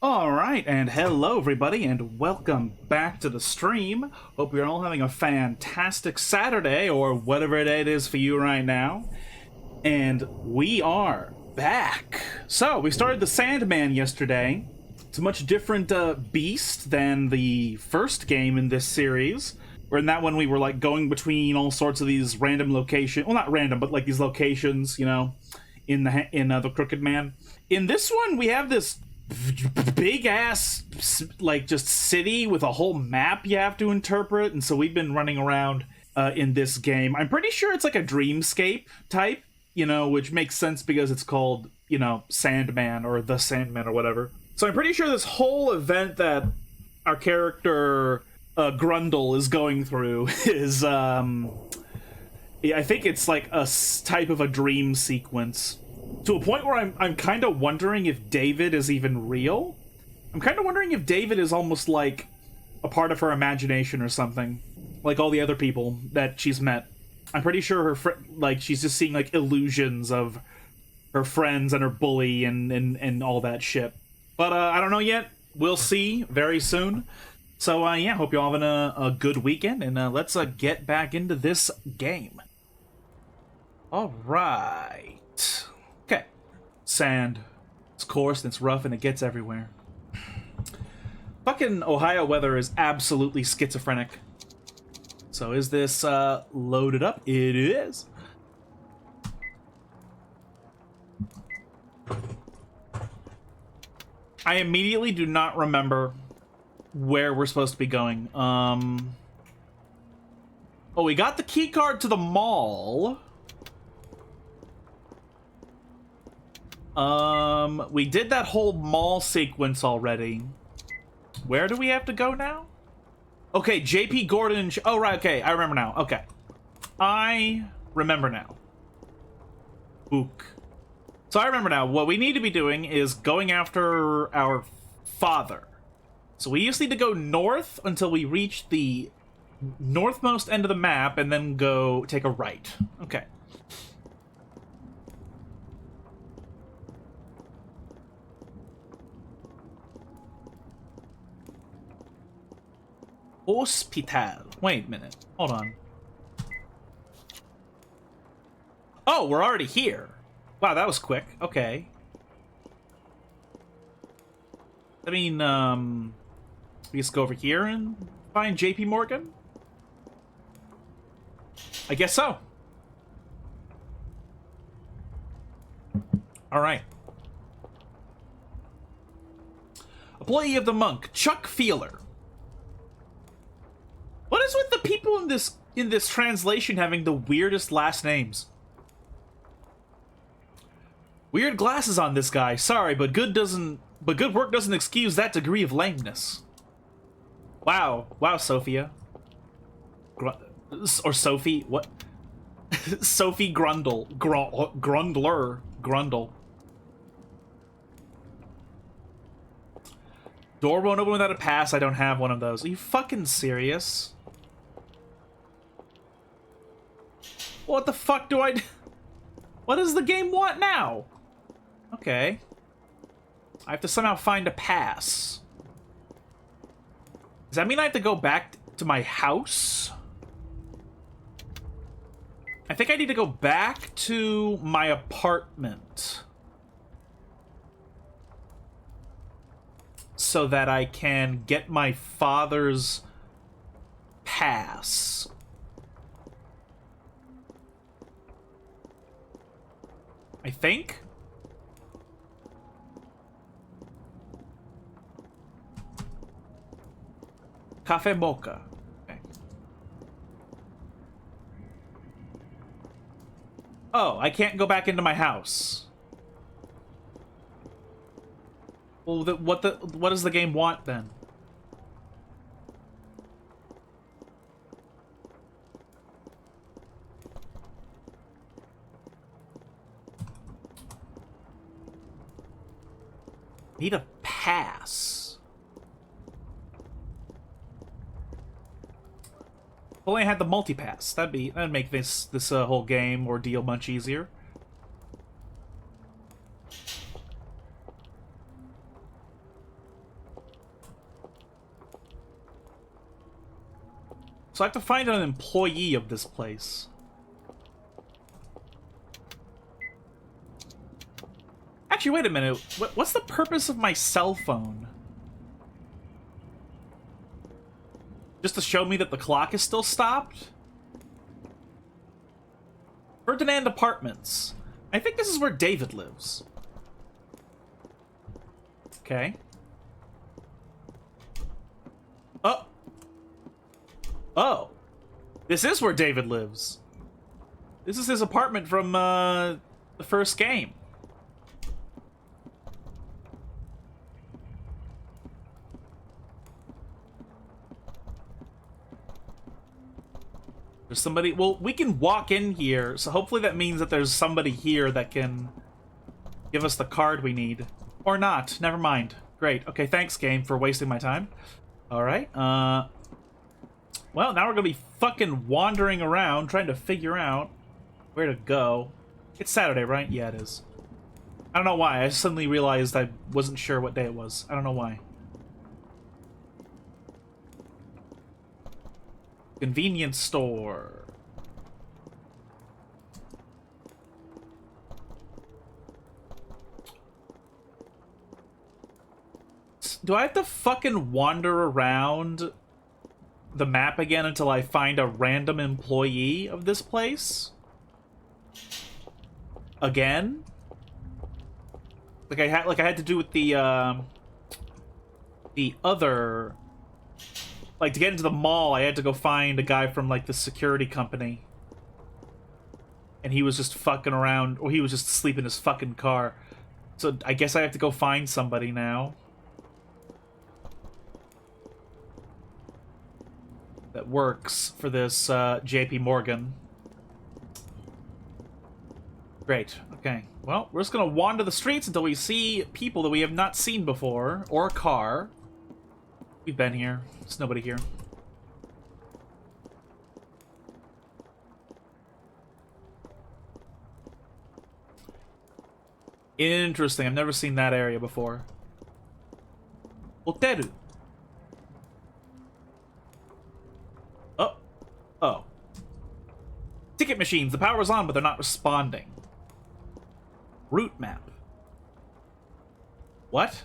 Alright, and hello everybody, and welcome back to the stream. Hope you're all having a fantastic Saturday, or whatever it is for you right now. And we are back. So, we started the Sandman yesterday. It's a much different beast than the first game in this series. Where in that one we were like going between all sorts of these random locations. Well, not random, but like these locations, you know, in the Crooked Man. In this one, we have this big ass like just city with a whole map you have to interpret, and so we've been running around in this game. I'm pretty sure it's like a dreamscape type, you know, which makes sense because it's called, you know, Sandman or the Sandman or whatever. So I'm pretty sure this whole event that our character Grundle is going through is I think it's like a type of a dream sequence. To a point where I'm kind of wondering if David is even real. I'm kind of wondering if David is almost like a part of her imagination or something. Like all the other people that she's met. I'm pretty sure like she's just seeing like illusions of her friends and her bully and all that shit. But I don't know yet. We'll see very soon. So yeah, hope you're all having a good weekend, and let's get back into this game. Alright. Okay. Sand. It's coarse and it's rough and it gets everywhere. Fucking Ohio weather is absolutely schizophrenic. So is this loaded up? It is. I immediately do not remember where we're supposed to be going. Oh, we got the key card to the mall. We did that whole mall sequence already. Where do we have to go now? Okay, JP Gordon. Oh, right, okay, I remember now. Okay. I remember now. Ook. So I remember now. What we need to be doing is going after our father. So we just need to go north until we reach the northmost end of the map and then go take a right. Okay. Hospital. Wait a minute. Hold on. Oh, we're already here. Wow, that was quick. Okay. I mean, we just go over here and find JP Morgan? I guess so. Alright. Employee of the Monk, Chuck Feeler. What is with the people in this translation having the weirdest last names? Weird glasses on this guy. Sorry, but good work doesn't excuse that degree of lameness. Wow, Sophia. Or Sophie, what? Sophie Grundle. Grundle. Door won't open without a pass. I don't have one of those. Are you fucking serious? What the fuck do I... What does the game want now? Okay. I have to somehow find a pass. Does that mean I have to go back to my house? I think I need to go back to my apartment. So that I can get my father's pass. I think? Cafe Mocha. Okay. Oh, I can't go back into my house. Well, what does the game want then? Need a pass. If only I had the multi-pass. That'd make this whole game ordeal much easier. So I have to find an employee of this place. Actually, wait a minute. What's the purpose of my cell phone? Just to show me that the clock is still stopped? Ferdinand Apartments. I think this is where David lives. Okay. Oh. Oh. This is where David lives. This is his apartment from the first game. There's somebody... Well, we can walk in here, so hopefully that means that there's somebody here that can give us the card we need. Or not. Never mind. Great. Okay, thanks, game, for wasting my time. Alright, well, now we're gonna be fucking wandering around, trying to figure out where to go. It's Saturday, right? Yeah, it is. I don't know why. I suddenly realized I wasn't sure what day it was. I don't know why. Convenience store. Do I have to fucking wander around the map again until I find a random employee of this place? Again? Like I had to do with the other... Like, to get into the mall, I had to go find a guy from, like, the security company. And he was just fucking around, or he was just asleep in his fucking car. So I guess I have to go find somebody now. That works for this JP Morgan. Great. Okay. Well, we're just gonna wander the streets until we see people that we have not seen before, or a car. We've been here. There's nobody here. Interesting. I've never seen that area before. Hotel. Oh. Oh. Ticket machines. The power's on, but they're not responding. Route map. What?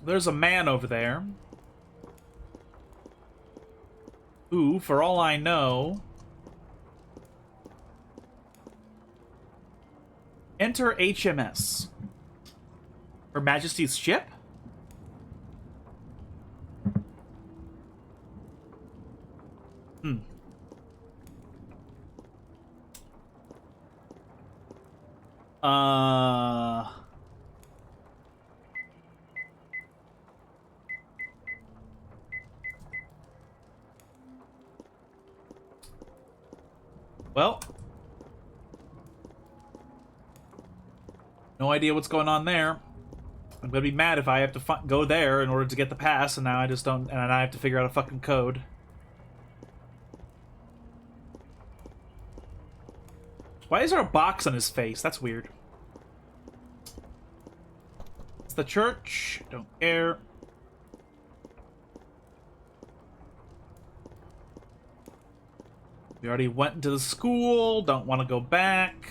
There's a man over there who, for all I know... Enter HMS. Her Majesty's ship? Hmm. Well. No idea what's going on there. I'm gonna be mad if I have to go there in order to get the pass, and now I just don't, and I have to figure out a fucking code. Why is there a box on his face? That's weird. It's the church. Don't care. We already went into the school. Don't want to go back.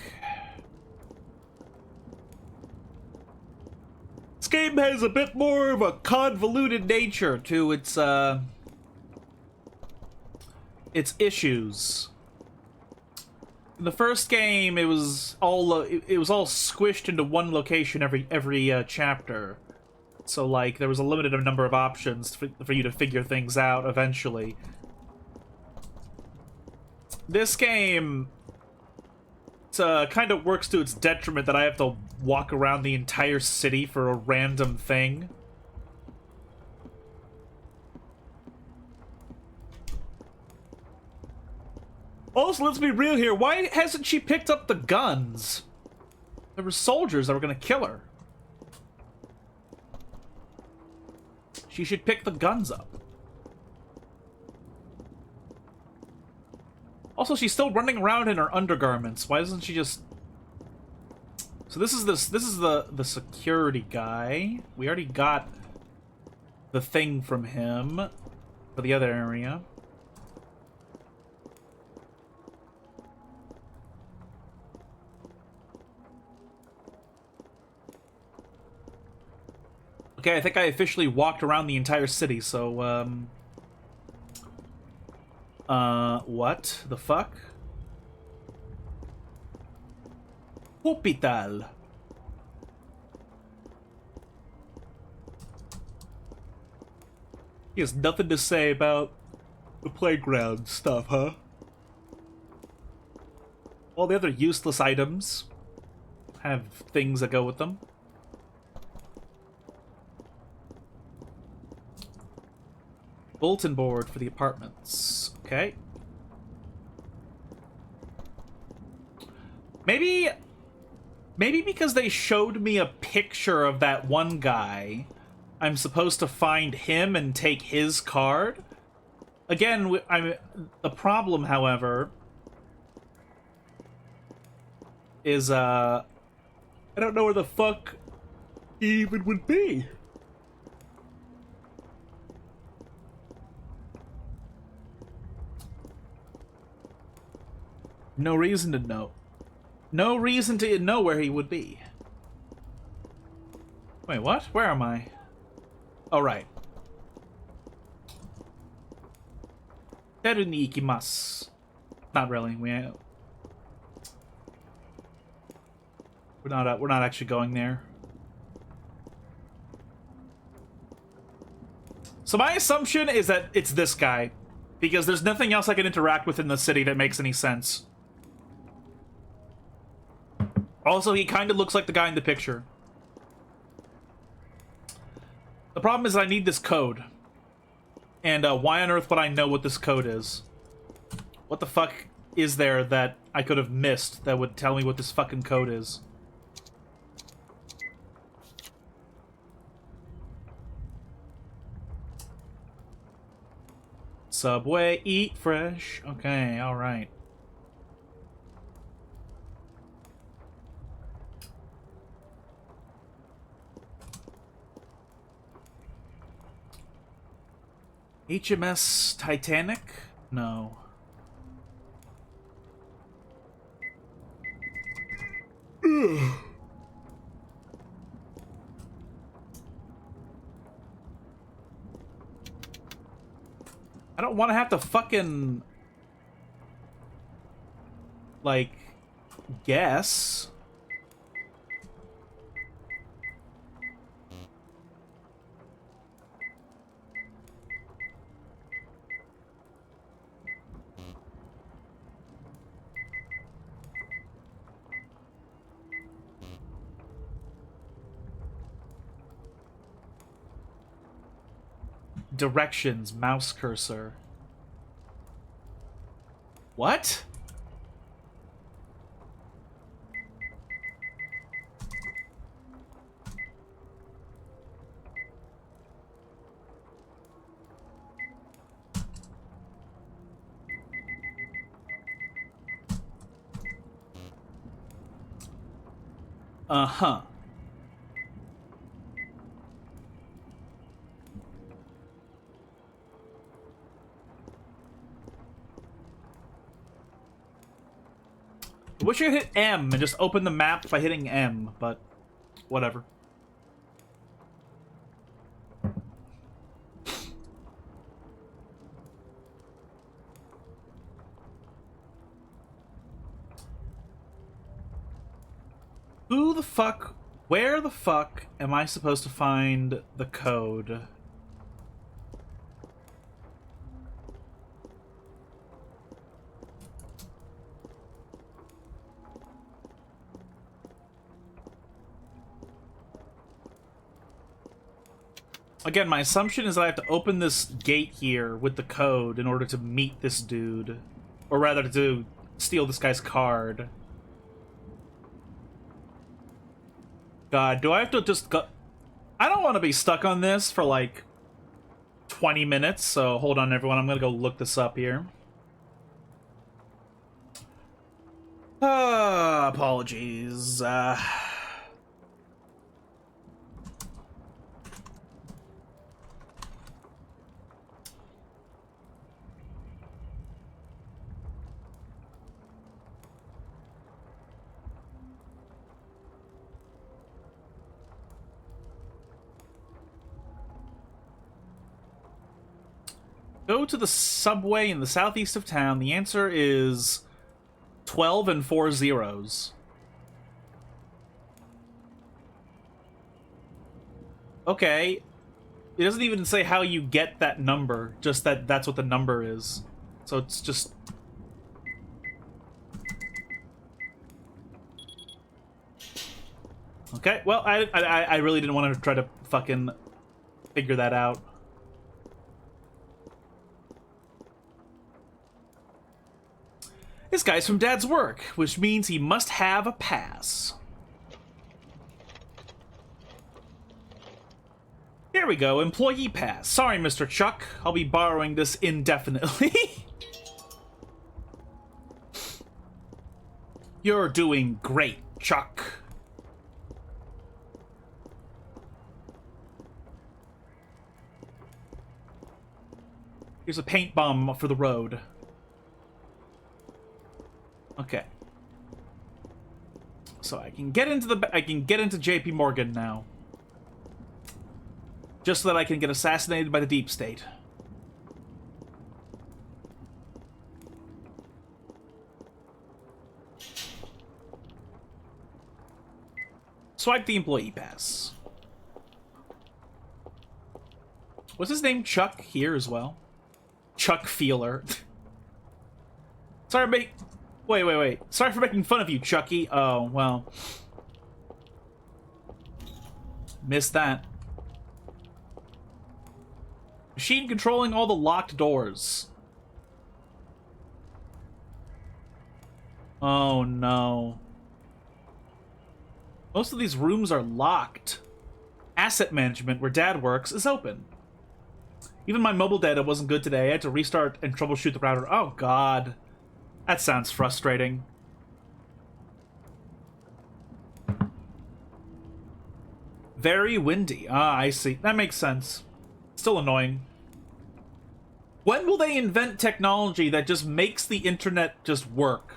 This game has a bit more of a convoluted nature to its issues. In the first game, it was all squished into one location every chapter. So like there was a limited number of options for you to figure things out eventually. This game, it kind of works to its detriment that I have to walk around the entire city for a random thing. Also, let's be real here. Why hasn't she picked up the guns? There were soldiers that were going to kill her. She should pick the guns up. Also, she's still running around in her undergarments. Why doesn't she just... So this is the security guy. We already got the thing from him for the other area. Okay, I think I officially walked around the entire city, so, what the fuck? Hospital. He has nothing to say about the playground stuff, huh? All the other useless items have things that go with them. Bulletin board for the apartments. Okay. Maybe because they showed me a picture of that one guy, I'm supposed to find him and take his card? Again, the problem, however, is, I don't know where the fuck he even would be. No reason to know. No reason to know where he would be. Wait, what? Where am I? Oh, right. Teru ni ikimasu. Not really. We're not actually going there. So my assumption is that it's this guy, because there's nothing else I can interact with in the city that makes any sense. Also, he kind of looks like the guy in the picture. The problem is I need this code. And why on earth would I know what this code is? What the fuck is there that I could have missed that would tell me what this fucking code is? Subway, eat fresh. Okay, alright. HMS Titanic? No. I don't want to have to fucking, like, guess. Directions, mouse cursor. What? Uh-huh. I wish I could hit M and just open the map by hitting M, but whatever. Who the fuck, where the fuck am I supposed to find the code? Again, my assumption is that I have to open this gate here with the code in order to meet this dude. Or rather, to steal this guy's card. God, do I have to just go... I don't want to be stuck on this for, like, 20 minutes, so hold on, everyone. I'm gonna go look this up here. Apologies. Go to the subway in the southeast of town. The answer is 12 and 4 zeros. Okay. It doesn't even say how you get that number, just that that's what the number is. So it's just... Okay, well, I really didn't want to try to fucking figure that out. This guy's from Dad's work, which means he must have a pass. Here we go, employee pass. Sorry, Mr. Chuck, I'll be borrowing this indefinitely. You're doing great, Chuck. Here's a paint bomb for the road. Okay. So I can get into JP Morgan now. Just so that I can get assassinated by the deep state. Swipe the employee pass. Was his name Chuck here as well? Chuck Feeler. Sorry, wait. Sorry for making fun of you, Chucky. Oh, well. Missed that. Machine controlling all the locked doors. Oh, no. Most of these rooms are locked. Asset management, where Dad works, is open. Even my mobile data wasn't good today. I had to restart and troubleshoot the router. Oh, God. That sounds frustrating. Very windy. Ah, I see. That makes sense. Still annoying. When will they invent technology that just makes the internet just work?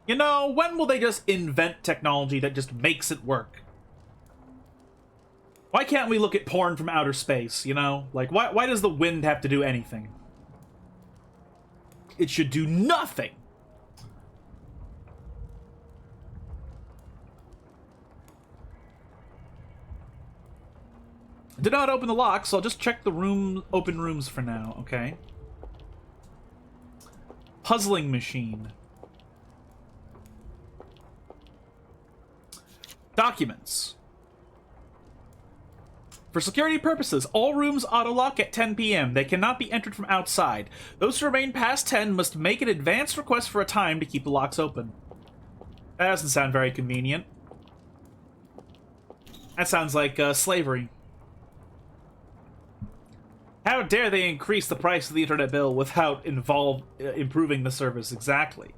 You know, when will they just invent technology that just makes it work? Why can't we look at porn from outer space, you know? Like, why does the wind have to do anything? It should do nothing! Did not open the lock, so I'll just check the open rooms for now, okay? Puzzling machine. Documents. For security purposes, all rooms auto-lock at 10 p.m. They cannot be entered from outside. Those who remain past 10 must make an advance request for a time to keep the locks open. That doesn't sound very convenient. That sounds like slavery. How dare they increase the price of the internet bill without improving the service exactly?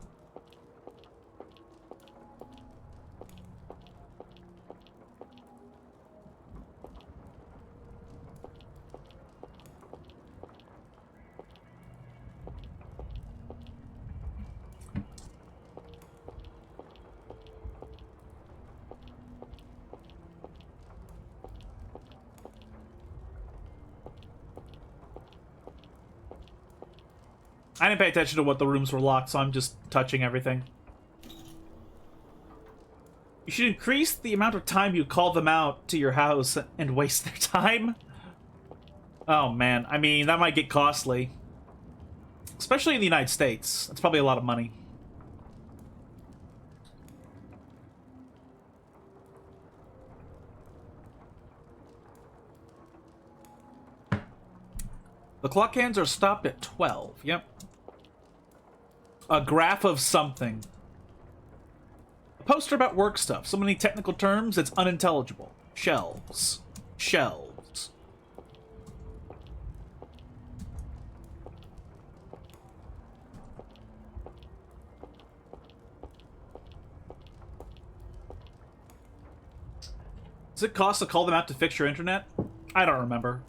I didn't pay attention to what the rooms were locked, so I'm just touching everything. You should increase the amount of time you call them out to your house and waste their time. Oh, man. I mean, that might get costly. Especially in the United States. That's probably a lot of money. The clock hands are stopped at 12. Yep. A graph of something. A poster about work stuff. So many technical terms, it's unintelligible. Shelves. Shelves. Does it cost to call them out to fix your internet? I don't remember.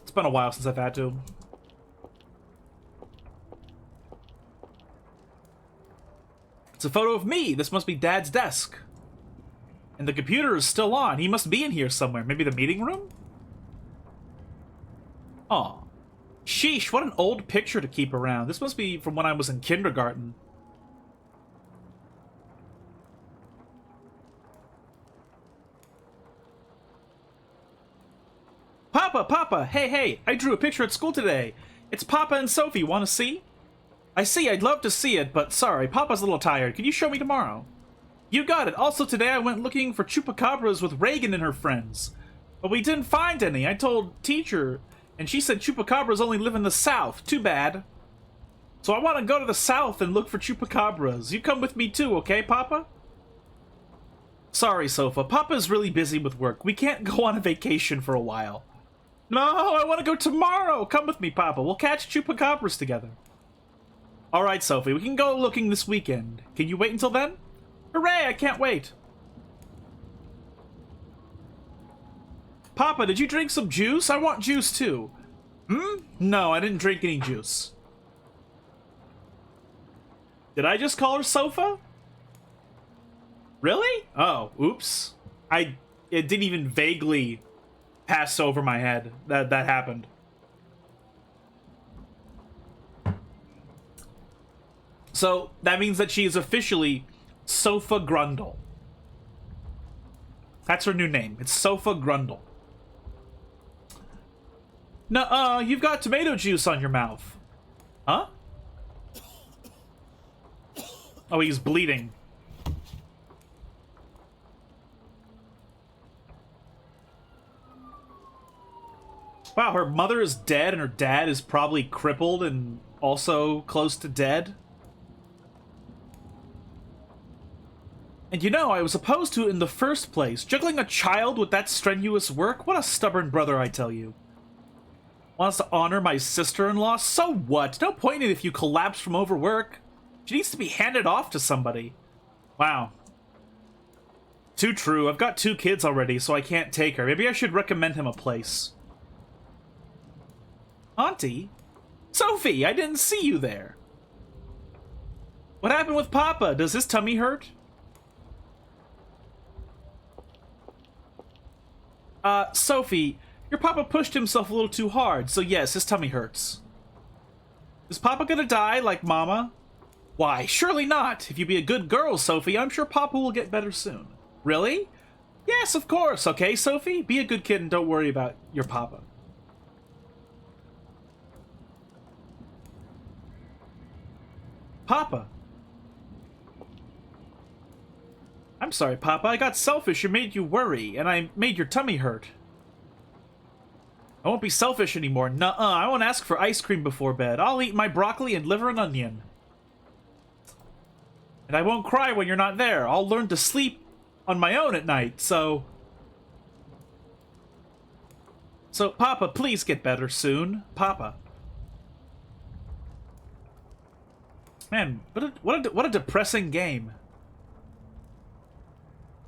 It's been a while since I've had to. It's a photo of me. This must be Dad's desk. And the computer is still on. He must be in here somewhere. Maybe the meeting room? Aw. Sheesh, what an old picture to keep around. This must be from when I was in kindergarten. Papa, Papa, hey, I drew a picture at school today. It's Papa and Sophie, want to see? I see, I'd love to see it, but sorry, Papa's a little tired. Can you show me tomorrow? You got it. Also today I went looking for chupacabras with Reagan and her friends. But we didn't find any. I told teacher, and she said chupacabras only live in the south. Too bad. So I want to go to the south and look for chupacabras. You come with me too, okay, Papa? Sorry, Sofa. Papa's really busy with work. We can't go on a vacation for a while. No, I want to go tomorrow. Come with me, Papa. We'll catch chupacabras together. All right, Sophie, we can go looking this weekend. Can you wait until then? Hooray, I can't wait. Papa, did you drink some juice? I want juice too. No, I didn't drink any juice. Did I just call her Sofa? Really? Oh, oops. It didn't even vaguely pass over my head that happened. So that means that she is officially Sofa Grundle. That's her new name. It's Sofa Grundle. Nuh-uh, you've got tomato juice on your mouth. Huh? Oh, he's bleeding. Wow, her mother is dead and her dad is probably crippled and also close to dead. And you know, I was opposed to it in the first place. Juggling a child with that strenuous work? What a stubborn brother, I tell you. Wants to honor my sister-in-law? So what? No point in it if you collapse from overwork. She needs to be handed off to somebody. Wow. Too true. I've got 2 kids already, so I can't take her. Maybe I should recommend him a place. Auntie? Sophie, I didn't see you there. What happened with Papa? Does his tummy hurt? Sophie, your Papa pushed himself a little too hard, so yes, his tummy hurts. Is Papa gonna die like Mama? Why, surely not. If you be a good girl, Sophie, I'm sure Papa will get better soon. Really? Yes, of course. Okay, Sophie? Be a good kid and don't worry about your Papa. Papa. I'm sorry, Papa. I got selfish and made you worry, and I made your tummy hurt. I won't be selfish anymore. Nuh-uh. I won't ask for ice cream before bed. I'll eat my broccoli and liver and onion. And I won't cry when you're not there. I'll learn to sleep on my own at night, so... So, Papa, please get better soon. Papa. Man, what a depressing game.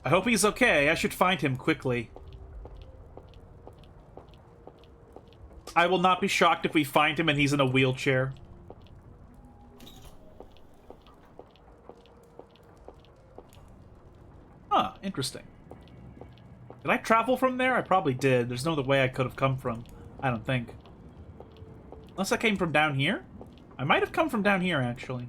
I hope he's okay. I should find him quickly. I will not be shocked if we find him and he's in a wheelchair. Huh, interesting. Did I travel from there? I probably did. There's no other way I could have come from. I don't think. Unless I came from down here? I might have come from down here, actually.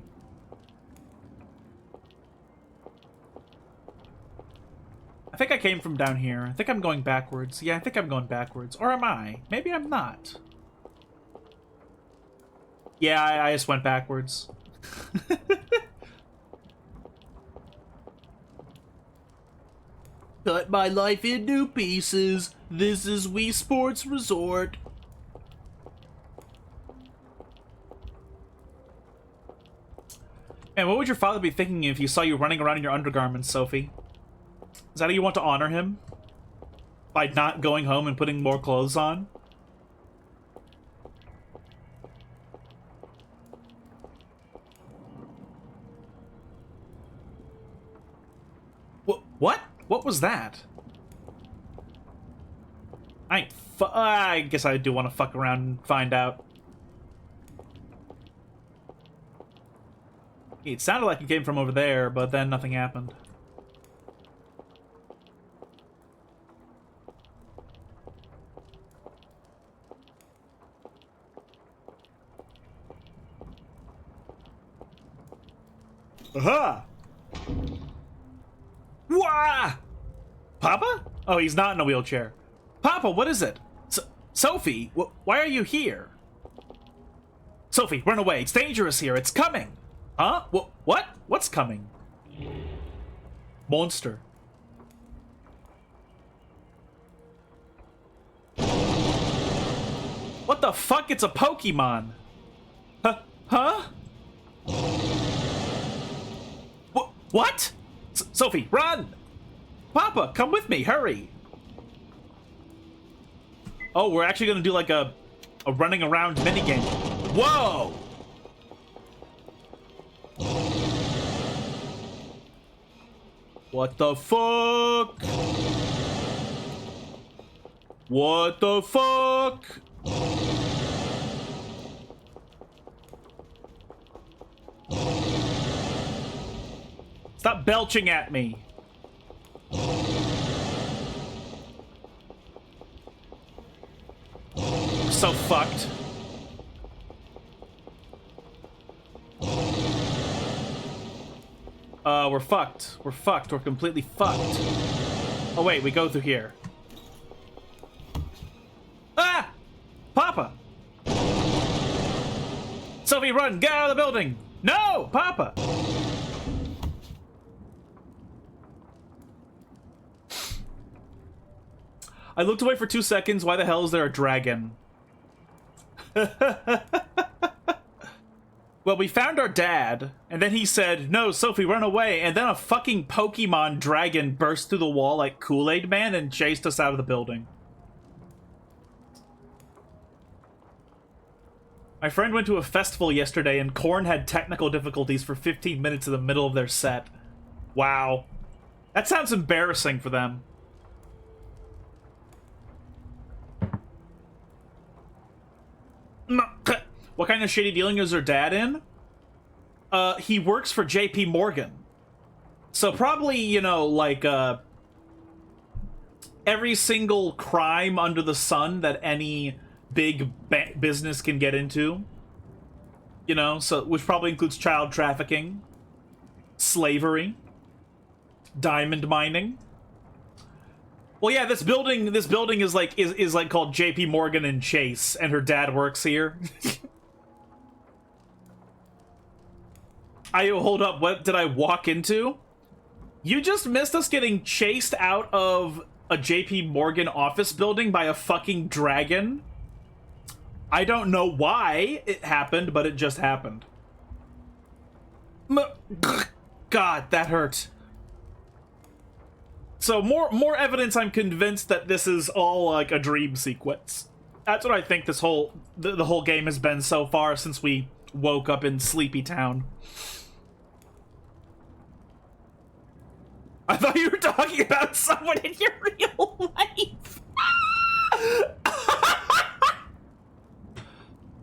I think I came from down here. I think I'm going backwards. Yeah, I think I'm going backwards. Or am I? Maybe I'm not. Yeah, I just went backwards. Cut my life into pieces. This is Wii Sports Resort. Man, what would your father be thinking if he saw you running around in your undergarments, Sophie? Is that how you want to honor him? By not going home and putting more clothes on? What? What was that? I guess I do want to fuck around and find out. It sounded like it came from over there, but then nothing happened. Aha! Wah! Papa? Oh, he's not in a wheelchair. Papa, what is it? Sophie, why are you here? Sophie, run away. It's dangerous here. It's coming. Huh? What? What's coming? Monster. What the fuck? It's a Pokemon. Huh? What? Sophie, run! Papa, come with me, hurry! Oh, we're actually gonna do like a running around minigame. Whoa! What the fuck? What the fuck? Stop belching at me. We're so fucked. We're fucked. We're fucked. We're completely fucked. Oh wait, we go through here. Ah! Papa! Sophie, run! Get out of the building! No! Papa! I looked away for 2 seconds. Why the hell is there a dragon? Well, we found our dad, and then he said, no, Sophie, run away, and then a fucking Pokemon dragon burst through the wall like Kool-Aid Man and chased us out of the building. My friend went to a festival yesterday, and Korn had technical difficulties for 15 minutes in the middle of their set. Wow. That sounds embarrassing for them. What kind of shady dealing is her dad in? He works for JP Morgan. So probably, you know, like, every single crime under the sun that any big business can get into. You know, so which probably includes child trafficking, slavery, diamond mining. Well, yeah, this building is like called JP Morgan and Chase, and her dad works here. Hold up, what did I walk into? You just missed us getting chased out of a JP Morgan office building by a fucking dragon. I don't know why it happened, but it just happened. God, that hurt. So more evidence I'm convinced that this is all like a dream sequence. That's what I think this the whole game has been so far since we woke up in Sleepy Town. I thought you were talking about someone in your real life.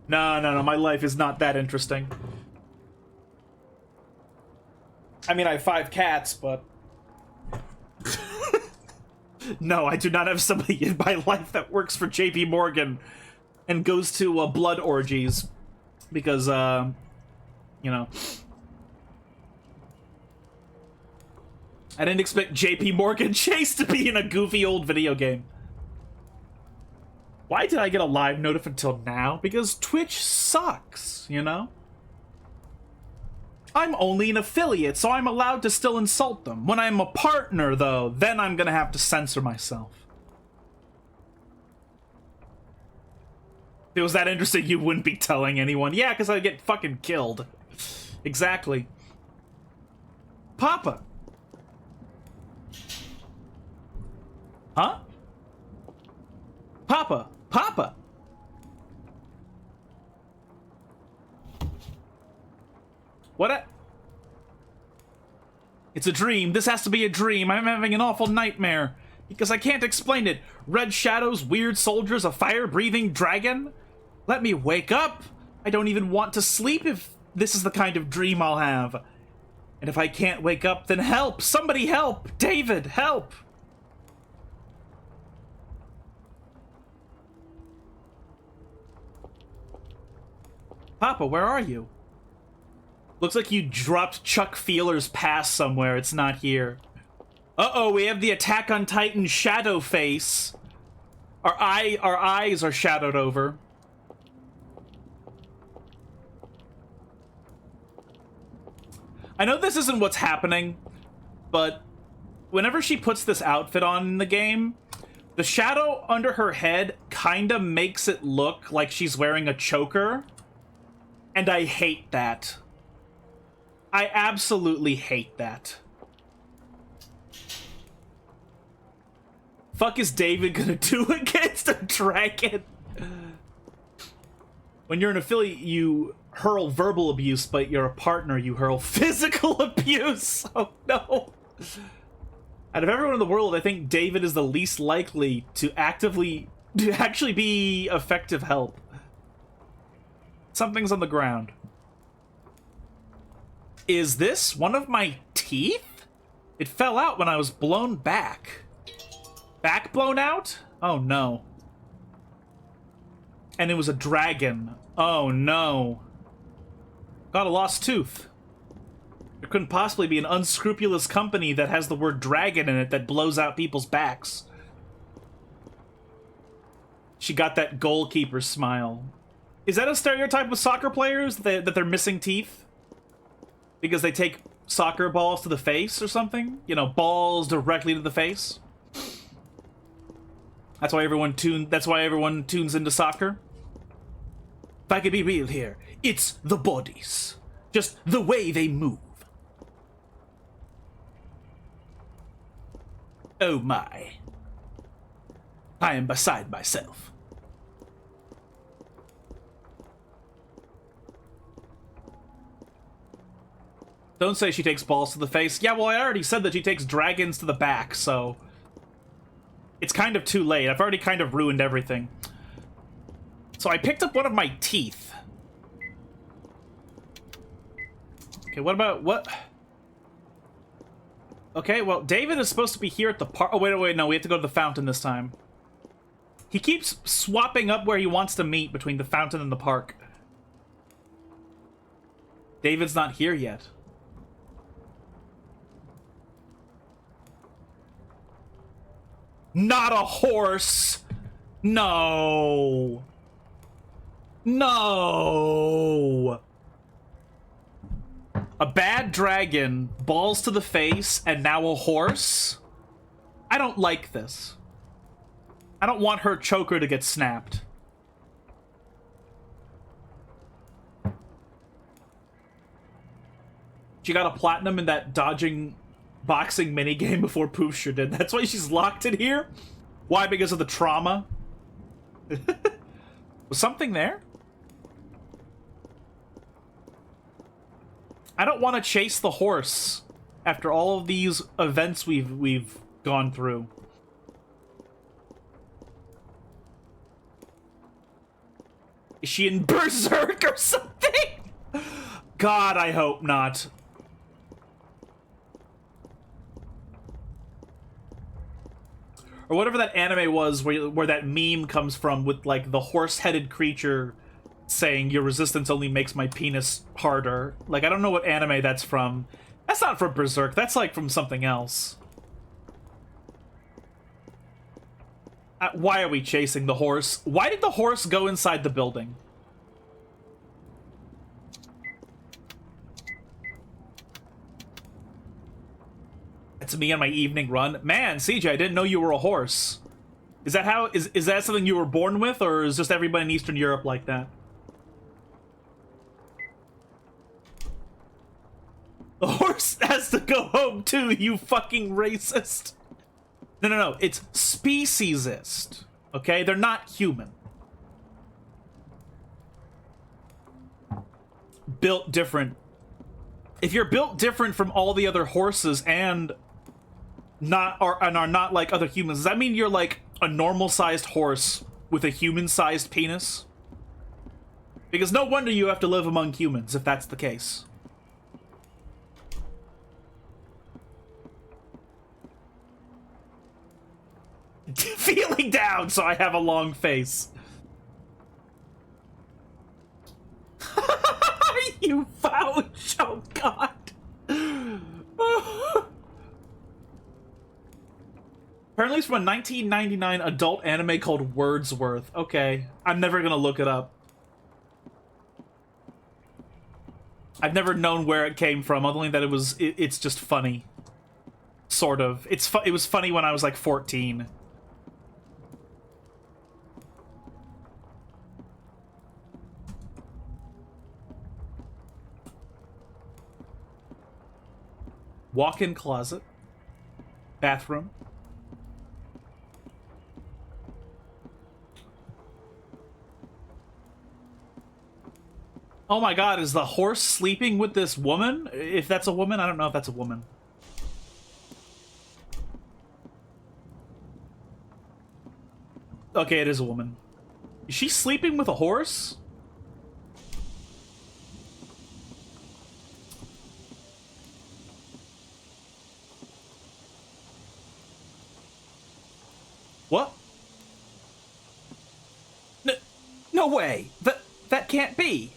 No, my life is not that interesting. I mean, I have 5 cats, but... No, I do not have somebody in my life that works for JP Morgan and goes to blood orgies. Because, you know... I didn't expect JP Morgan Chase to be in a goofy old video game. Why did I get a live notif until now? Because Twitch sucks, you know? I'm only an affiliate, so I'm allowed to still insult them. When I'm a partner, though, then I'm gonna have to censor myself. If it was that interesting, you wouldn't be telling anyone. Yeah, because I'd get fucking killed. Exactly. Papa! Huh? Papa! Papa! What? It's a dream. This has to be a dream. I'm having an awful nightmare. Because I can't explain it. Red shadows, weird soldiers, a fire-breathing dragon? Let me wake up! I don't even want to sleep if this is the kind of dream I'll have. And if I can't wake up, then help! Somebody help! David, help! Papa, where are you? Looks like you dropped Chuck Feeler's pass somewhere. It's not here. Uh-oh, we have the Attack on Titan shadow face. Our eyes are shadowed over. I know this isn't what's happening, but whenever she puts this outfit on in the game, the shadow under her head kinda makes it look like she's wearing a choker, and I hate that. I absolutely hate that. Fuck is David gonna do against a dragon? When you're an affiliate, you hurl verbal abuse, but you're a partner, you hurl physical abuse. Oh no. Out of everyone in the world, I think David is the least likely to actually be effective help. Something's on the ground. Is this one of my teeth? It fell out when I was blown back. Back blown out? Oh no. And it was a dragon. Oh no. Got a lost tooth. There couldn't possibly be an unscrupulous company that has the word dragon in it that blows out people's backs. She got that goalkeeper smile. Is that a stereotype of soccer players, that they're missing teeth? Because they take soccer balls to the face or something? You know, balls directly to the face? That's why everyone tunes into soccer? If I could be real here, it's the bodies. Just the way they move. Oh my. I am beside myself. Don't say she takes balls to the face. Yeah, well, I already said that she takes dragons to the back, so... It's kind of too late. I've already kind of ruined everything. So I picked up one of my teeth. Okay, what about... what? Okay, well, David is supposed to be here at the park. Oh, wait, no, we have to go to the fountain this time. He keeps swapping up where he wants to meet between the fountain and the park. David's not here yet. Not a horse! No! No! A bad dragon, balls to the face, and now a horse? I don't like this. I don't want her choker to get snapped. She got a platinum in that dodging boxing minigame before Poofsure did. That's why she's locked in here? Why? Because of the trauma? Was something there? I don't want to chase the horse after all of these events we've gone through. Is she in Berserk or something? God, I hope not. Or whatever that anime was where that meme comes from with, like, the horse-headed creature saying, your resistance only makes my penis harder. Like, I don't know what anime that's from. That's not from Berserk. That's, like, from something else. Why are we chasing the horse? Why did the horse go inside the building? It's me on my evening run. Man, CJ, I didn't know you were a horse. Is that how... Is that something you were born with, or is just everybody in Eastern Europe like that? The horse has to go home too, you fucking racist. No. It's speciesist. Okay? They're not human. Built different. If you're built different from all the other horses and are not like other humans, does that mean you're like a normal-sized horse with a human-sized penis? Because no wonder you have to live among humans if that's the case. Feeling down, so I have a long face. You vouch! Oh god! Apparently it's from a 1999 adult anime called Wordsworth. Okay, I'm never gonna look it up. I've never known where it came from, other than that it's just funny. Sort of. It was funny when I was like 14. Walk-in closet. Bathroom. Oh my god, is the horse sleeping with this woman? If that's a woman, I don't know if that's a woman. Okay, it is a woman. Is she sleeping with a horse? What? No way! That can't be!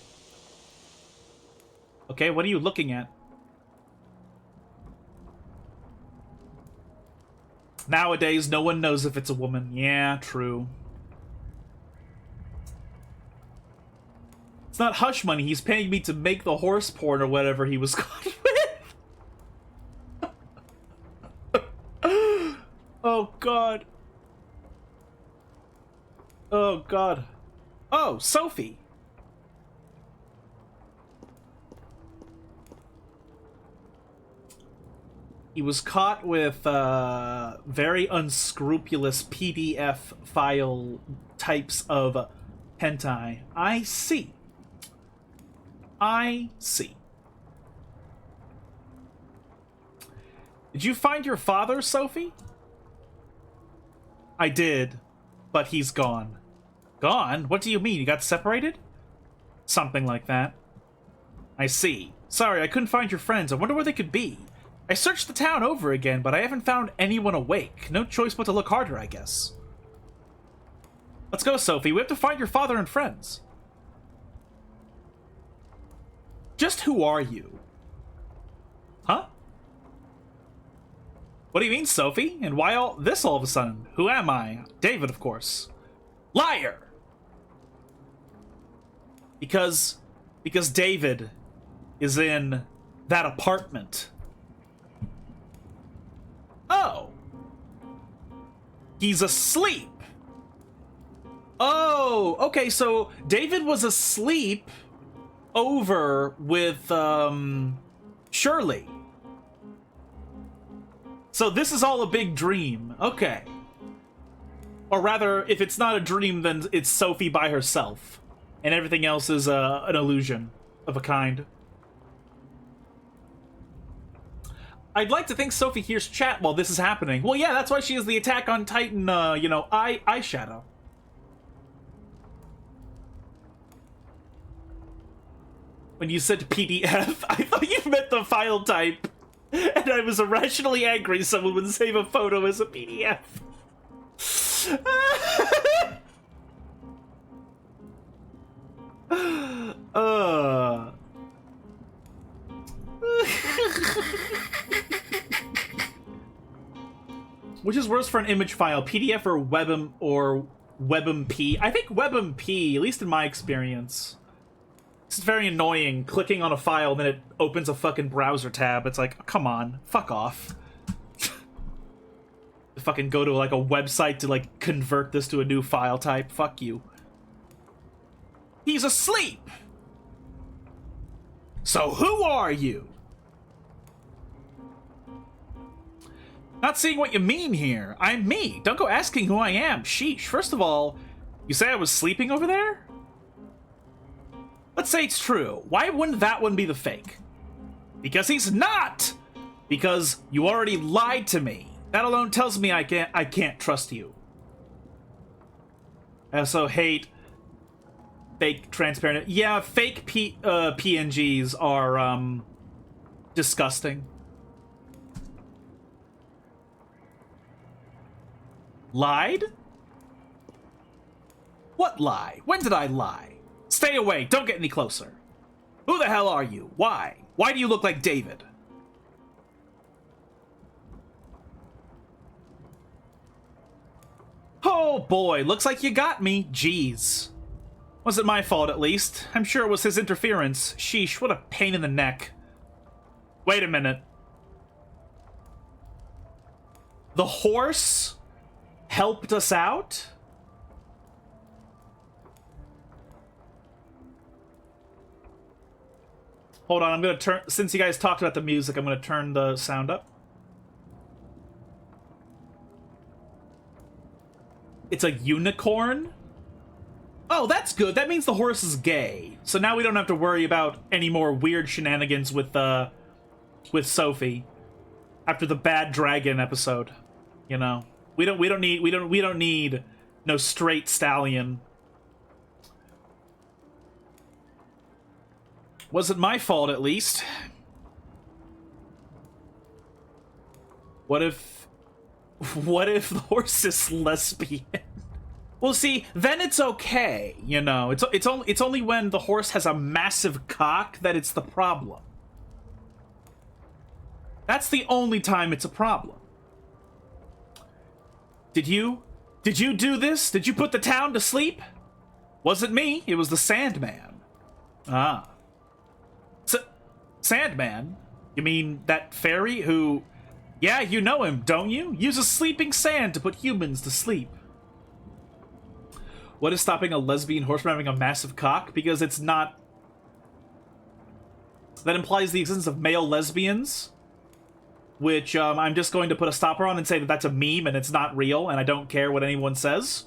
Okay, what are you looking at? Nowadays, no one knows if it's a woman. Yeah, true. It's not hush money. He's paying me to make the horse porn or whatever he was caught with. Oh, God. Oh, God. Oh, Sophie. He was caught with very unscrupulous PDF file types of hentai. I see. I see. Did you find your father, Sophie? I did, but he's gone. Gone? What do you mean? You got separated? Something like that. I see. Sorry, I couldn't find your friends. I wonder where they could be. I searched the town over again, but I haven't found anyone awake. No choice but to look harder, I guess. Let's go, Sophie. We have to find your father and friends. Just who are you? Huh? What do you mean, Sophie? And why all this all of a sudden? Who am I? David, of course. Liar! Because David is in that apartment. Oh. He's asleep. Oh, okay, so David was asleep over with, Shirley. So this is all a big dream. Okay. Or rather, if it's not a dream, then it's Sophie by herself. And everything else is an illusion of a kind. I'd like to think Sophie hears chat while this is happening. Well, yeah, that's why she has the Attack on Titan, eyeshadow. When you said PDF, I thought you meant the file type. And I was irrationally angry someone would save a photo as a PDF. Which is worse for an image file, PDF or WebMP? I think WebMP, at least in my experience. It's very annoying, clicking on a file, then it opens a fucking browser tab. It's like, come on, fuck off. Fucking go to, like, a website to, like, convert this to a new file type. Fuck you. He's asleep! So who are you? Not seeing what you mean here. I'm me. Don't go asking who I am. Sheesh. First of all, you say I was sleeping over there? Let's say it's true. Why wouldn't that one be the fake? Because he's not! Because you already lied to me. That alone tells me I can't trust you. I also hate fake transparent. Yeah, fake PNGs are disgusting. Lied? What lie? When did I lie? Stay away, don't get any closer. Who the hell are you? Why? Why do you look like David? Oh boy, looks like you got me. Jeez. Wasn't my fault, at least. I'm sure it was his interference. Sheesh, what a pain in the neck. Wait a minute. The horse helped us out? Hold on, I'm gonna turn... Since you guys talked about the music, I'm gonna turn the sound up. It's a unicorn? Oh, that's good. That means the horse is gay. So now we don't have to worry about any more weird shenanigans with Sophie after the bad dragon episode. You know, we don't need no straight stallion. Wasn't my fault, at least. What if the horse is lesbian? Well, see, then it's okay, you know. It's only when the horse has a massive cock that it's the problem. That's the only time it's a problem. Did you do this? Did you put the town to sleep? Wasn't me. It was the Sandman. Ah. Sandman? You mean that fairy who... Yeah, you know him, don't you? Uses sleeping sand to put humans to sleep. What is stopping a lesbian horse from having a massive cock? Because it's not... That implies the existence of male lesbians, which I'm just going to put a stopper on and say that that's a meme and it's not real, and I don't care what anyone says.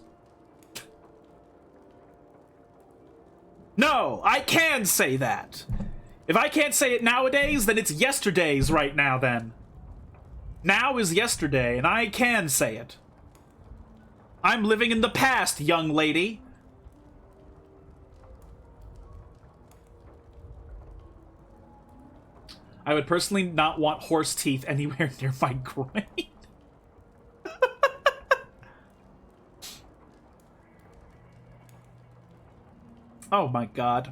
No, I can say that. If I can't say it nowadays, then it's yesterdays right now, then. Now is yesterday, and I can say it. I'm living in the past, young lady. I would personally not want horse teeth anywhere near my groin. Oh my god.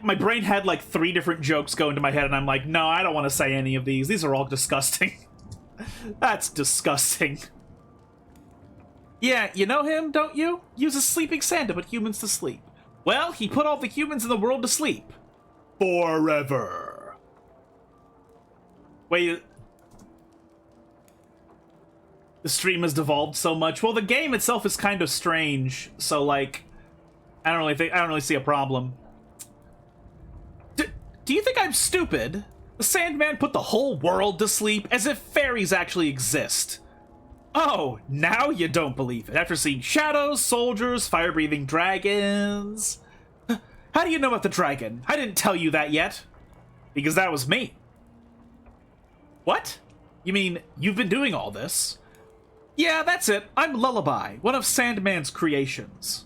My brain had like 3 different jokes go into my head, and I'm like, no, I don't want to say any of these. These are all disgusting. That's disgusting. Yeah, you know him, don't you? Uses sleeping sand to put humans to sleep. Well, he put all the humans in the world to sleep. Forever. Wait. The stream has devolved so much. Well, the game itself is kind of strange, so like, I don't really see a problem. Do you think I'm stupid? The Sandman put the whole world to sleep as if fairies actually exist. Oh, now you don't believe it. After seeing shadows, soldiers, fire-breathing dragons. How do you know about the dragon? I didn't tell you that yet. Because that was me. What? You mean you've been doing all this? Yeah, that's it. I'm Lullaby, one of Sandman's creations.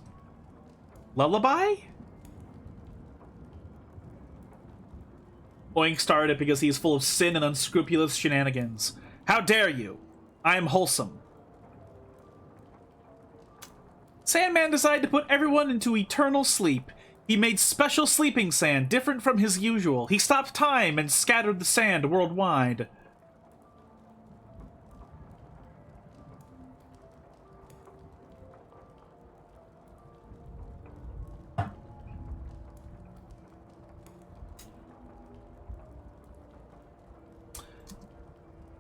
Lullaby? Oink started it because he is full of sin and unscrupulous shenanigans. How dare you? I am wholesome. Sandman decided to put everyone into eternal sleep. He made special sleeping sand, different from his usual. He stopped time and scattered the sand worldwide.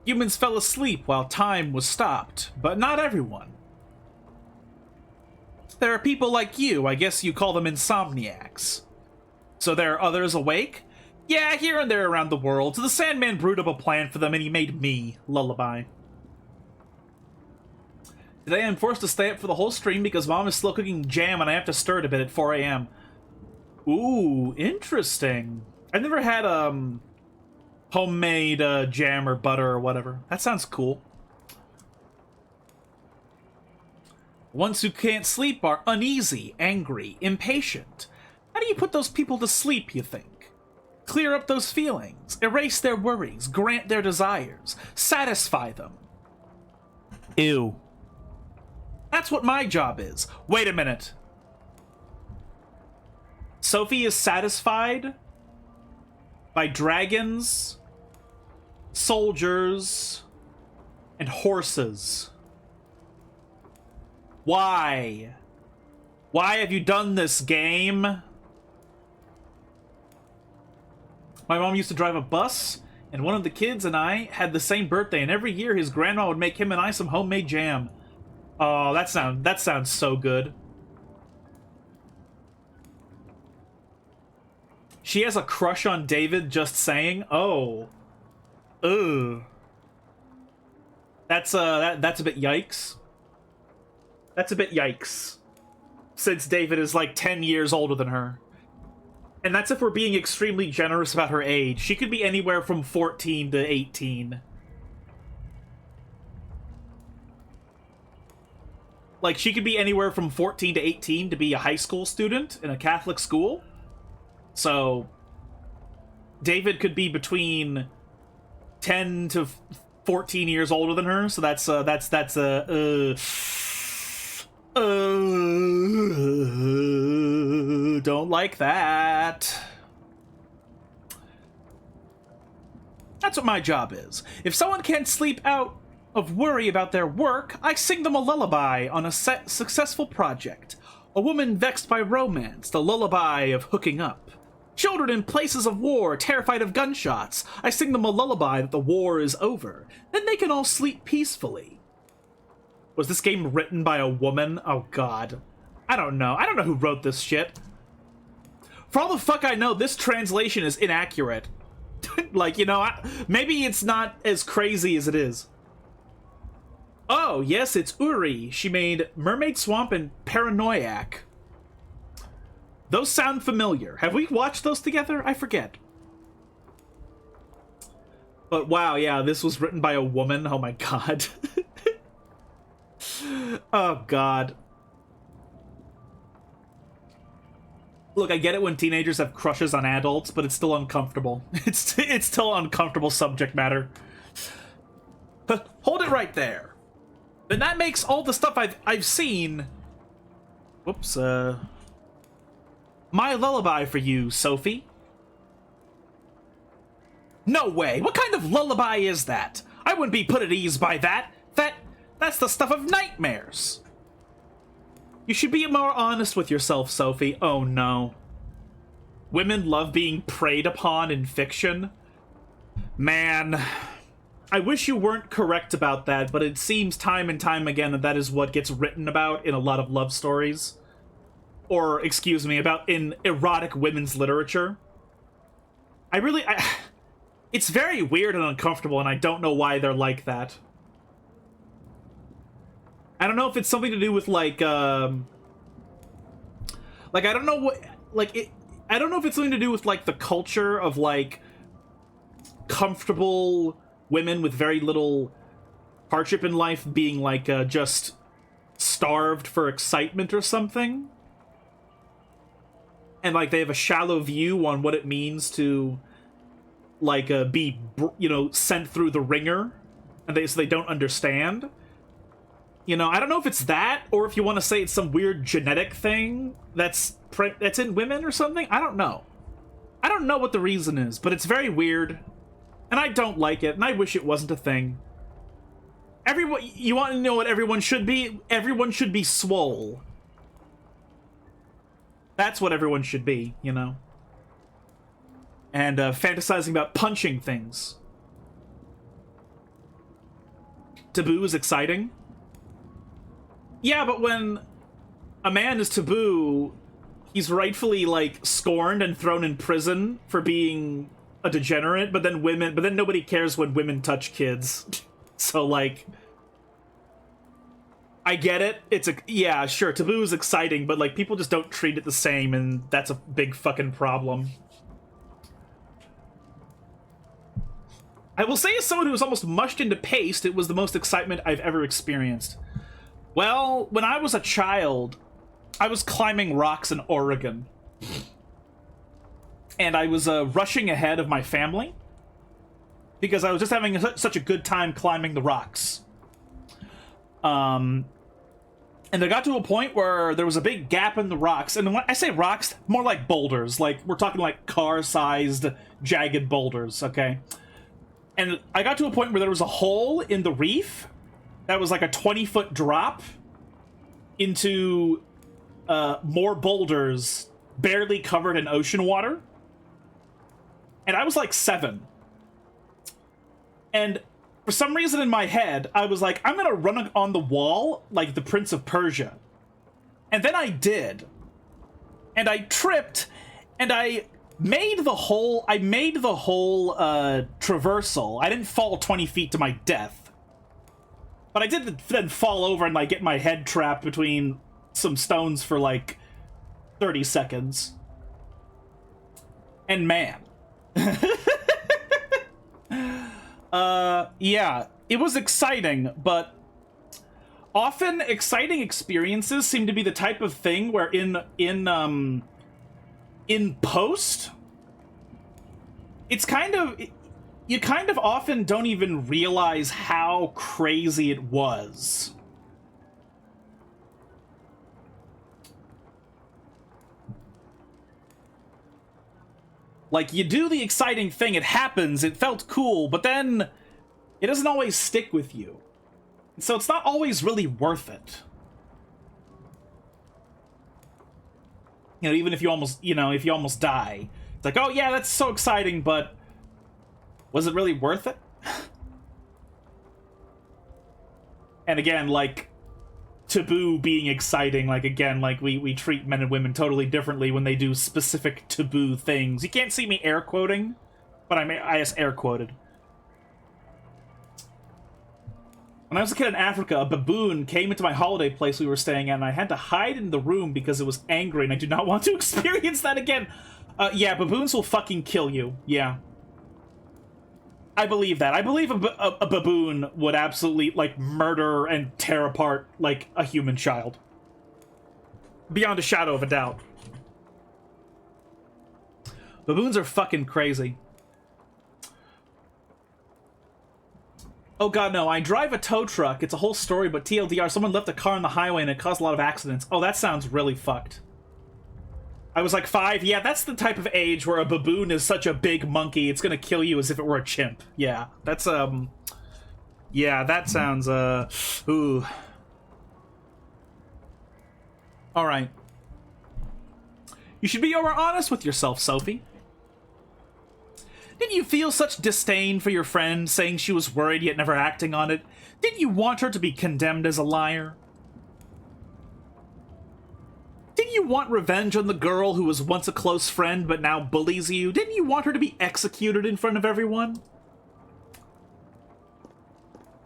Humans fell asleep while time was stopped, but not everyone. There are people like you, I guess you call them insomniacs. So there are others awake? Yeah, here and there around the world, so the Sandman brewed up a plan for them and he made me, Lullaby. Today I'm forced to stay up for the whole stream because Mom is still cooking jam and I have to stir it a bit at 4 a.m. Ooh, interesting. I've never had, homemade jam or butter or whatever. That sounds cool. Ones who can't sleep are uneasy, angry, impatient. How do you put those people to sleep, you think? Clear up those feelings, erase their worries, grant their desires, satisfy them. Ew. That's what my job is. Wait a minute. Sophie is satisfied by dragons, soldiers, and horses. Why? Why have you done this, game? My mom used to drive a bus, and one of the kids and I had the same birthday, and every year his grandma would make him and I some homemade jam. Oh, that sounds so good. She has a crush on David, just saying. Oh. Ugh. That's a bit yikes. That's a bit yikes. Since David is like 10 years older than her. And that's if we're being extremely generous about her age. She could be anywhere from 14 to 18. Like, she could be anywhere from 14 to 18 to be a high school student in a Catholic school. So, David could be between 10 to 14 years older than her. So that's don't like that. That's what my job is. If someone can't sleep out of worry about their work, I sing them a lullaby on a successful project. A woman vexed by romance, the lullaby of hooking up. Children in places of war, terrified of gunshots, I sing them a lullaby that the war is over. Then they can all sleep peacefully. Was this game written by a woman? Oh god. I don't know. I don't know who wrote this shit. For all the fuck I know, this translation is inaccurate. Like, you know, maybe it's not as crazy as it is. Oh, yes, it's Uri. She made Mermaid Swamp and Paranoiac. Those sound familiar. Have we watched those together? I forget. But wow, yeah, this was written by a woman. Oh my god. Oh god. Look, I get it when teenagers have crushes on adults, but it's still uncomfortable. It's still uncomfortable subject matter. Hold it right there. And that makes all the stuff I've seen. Whoops. My lullaby for you, Sophie. No way. What kind of lullaby is that? I wouldn't be put at ease by that. That's the stuff of nightmares. You should be more honest with yourself, Sophie. Oh no. Women love being preyed upon in fiction. Man, I wish you weren't correct about that, but it seems time and time again that that is what gets written about in a lot of love stories. Or, excuse me, about in erotic women's literature. It's very weird and uncomfortable, and I don't know why they're like that. I don't know if it's something to do with, like, I don't know what, I don't know if it's something to do with, like, the culture of, like, comfortable women with very little hardship in life being, like, just starved for excitement or something. And, like, they have a shallow view on what it means to, like, be, you know, sent through the ringer. And so they don't understand. You know, I don't know if it's that, or if you want to say it's some weird genetic thing that's in women or something. I don't know. I don't know what the reason is, but it's very weird. And I don't like it, and I wish it wasn't a thing. You want to know what everyone should be? Everyone should be swole. That's what everyone should be, you know? And fantasizing about punching things. Taboo is exciting. Yeah, but when a man is taboo, he's rightfully, like, scorned and thrown in prison for being a degenerate, but then nobody cares when women touch kids. So, like, I get it. Yeah, sure, taboo is exciting, but, like, people just don't treat it the same, and that's a big fucking problem. I will say, as someone who was almost mushed into paste, it was the most excitement I've ever experienced. Well, when I was a child, I was climbing rocks in Oregon. And I was rushing ahead of my family because I was just having such a good time climbing the rocks. And I got to a point where there was a big gap in the rocks. And when I say rocks, more like boulders. Like, we're talking like car-sized, jagged boulders, okay? And I got to a point where there was a hole in the reef that was like a 20-foot drop into more boulders barely covered in ocean water. And I was like 7. And for some reason in my head, I was like, I'm gonna run on the wall like the Prince of Persia. And then I did. And I tripped, and I made the whole traversal. I didn't fall 20 feet to my death. But I did then fall over and like get my head trapped between some stones for like 30 seconds. And man. Yeah, it was exciting, but often exciting experiences seem to be the type of thing where in post, it's kind of, you kind of often don't even realize how crazy it was. Like, you do the exciting thing, it happens, it felt cool, but then it doesn't always stick with you. So it's not always really worth it. You know, even if you almost, if you almost die. It's like, oh yeah, that's so exciting, but was it really worth it? And again, like, taboo being exciting, like, again, like, we treat men and women totally differently when they do specific taboo things. You can't see me air quoting, but I just air quoted. When I was a kid in Africa, a baboon came into my holiday place we were staying at, and I had to hide in the room because it was angry, and I do not want to experience that again. Yeah, baboons will fucking kill you. Yeah. I believe that. I believe a baboon would absolutely, like, murder and tear apart, like, a human child. Beyond a shadow of a doubt. Baboons are fucking crazy. Oh god, no, I drive a tow truck. It's a whole story, but TLDR, someone left a car on the highway and it caused a lot of accidents. Oh, that sounds really fucked. I was like 5. Yeah, that's the type of age where a baboon is such a big monkey, it's gonna kill you as if it were a chimp. Yeah, that's, yeah, that sounds, ooh. Alright. You should be more honest with yourself, Sophie. Didn't you feel such disdain for your friend, saying she was worried yet never acting on it? Didn't you want her to be condemned as a liar? Didn't you want revenge on the girl who was once a close friend but now bullies you? Didn't you want her to be executed in front of everyone?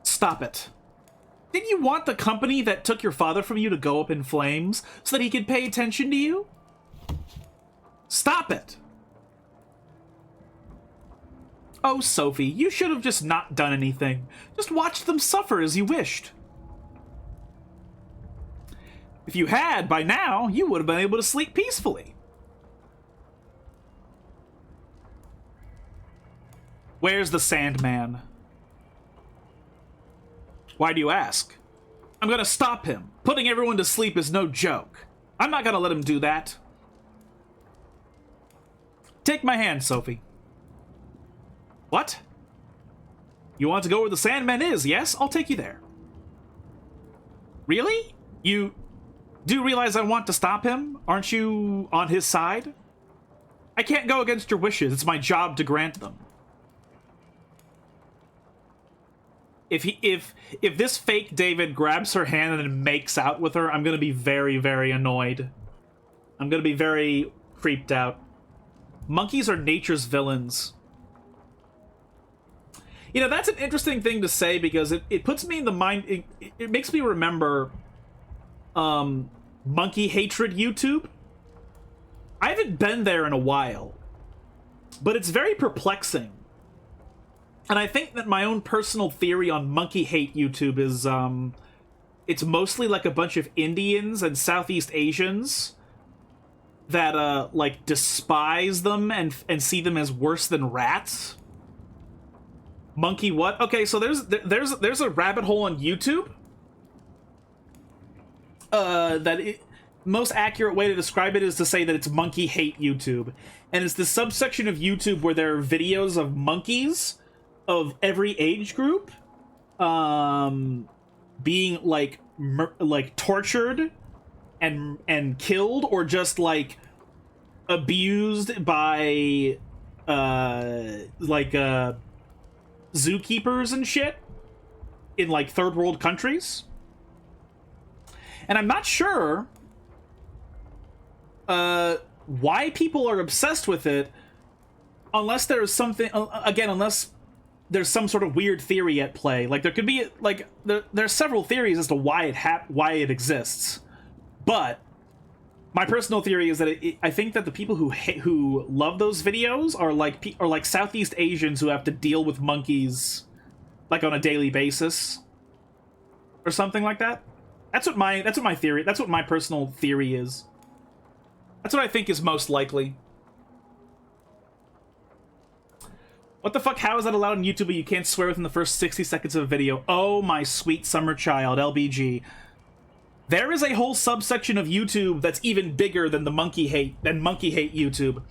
Stop it. Didn't you want the company that took your father from you to go up in flames so that he could pay attention to you? Stop it. Oh, Sophie, you should have just not done anything. Just watched them suffer as you wished. If you had, by now, you would have been able to sleep peacefully. Where's the Sandman? Why do you ask? I'm gonna stop him. Putting everyone to sleep is no joke. I'm not gonna let him do that. Take my hand, Sophie. What? You want to go where the Sandman is, yes? I'll take you there. Really? You do realize I want to stop him? Aren't you on his side? I can't go against your wishes. It's my job to grant them. If this fake David grabs her hand and then makes out with her, I'm gonna be very, very annoyed. I'm gonna be very creeped out. Monkeys are nature's villains. You know, that's an interesting thing to say because it puts me in the mind... It makes me remember monkey hatred YouTube. I haven't been there in a while, but it's very perplexing. And I think that my own personal theory on monkey hate YouTube is it's mostly like a bunch of Indians and Southeast Asians that like despise them and see them as worse than rats. Monkey what? Okay, so there's a rabbit hole on YouTube most accurate way to describe it is to say that it's monkey hate YouTube, and it's the subsection of YouTube where there are videos of monkeys of every age group, being like tortured and killed, or just like abused by zookeepers and shit in like third world countries. And I'm not sure why people are obsessed with it, unless there's something, again, unless there's some sort of weird theory at play. Like, there could be, like, there's several theories as to why it exists. But my personal theory is that I think that the people who love those videos are like Southeast Asians who have to deal with monkeys like on a daily basis or something like that. That's what my theory. That's what my personal theory is. That's what I think is most likely. What the fuck? How is that allowed on YouTube? But you can't swear within the first 60 seconds of a video. Oh my sweet summer child, LBG. There is a whole subsection of YouTube that's even bigger than monkey hate YouTube.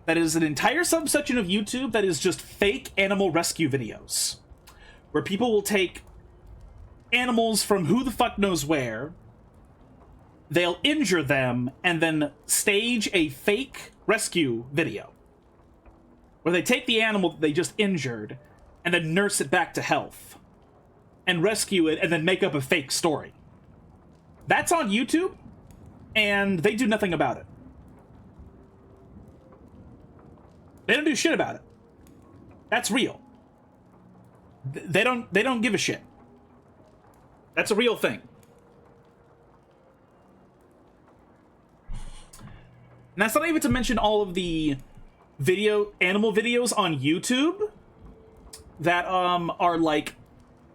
That is an entire subsection of YouTube that is just fake animal rescue videos, where people will take animals from who the fuck knows where, they'll injure them, and then stage a fake rescue video, where they take the animal that they just injured, and then nurse it back to health, and rescue it, and then make up a fake story. That's on YouTube, and they do nothing about it. They don't do shit about it. That's real. They don't give a shit. That's a real thing. And that's not even to mention all of the animal videos on YouTube that are like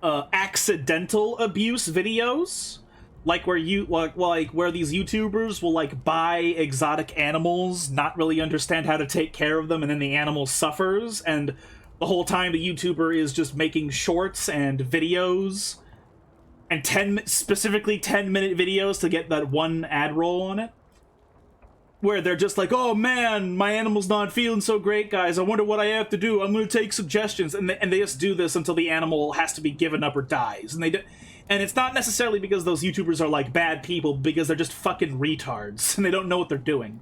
accidental abuse videos, like where where these YouTubers will like buy exotic animals, not really understand how to take care of them, and then the animal suffers, and the whole time the YouTuber is just making shorts and videos and specifically 10-minute videos to get that one ad roll on it, where they're just like, oh man, my animal's not feeling so great, guys, I wonder what I have to do, I'm gonna take suggestions, and they just do this until the animal has to be given up or dies. And it's not necessarily because those YouTubers are like bad people, because they're just fucking retards and they don't know what they're doing.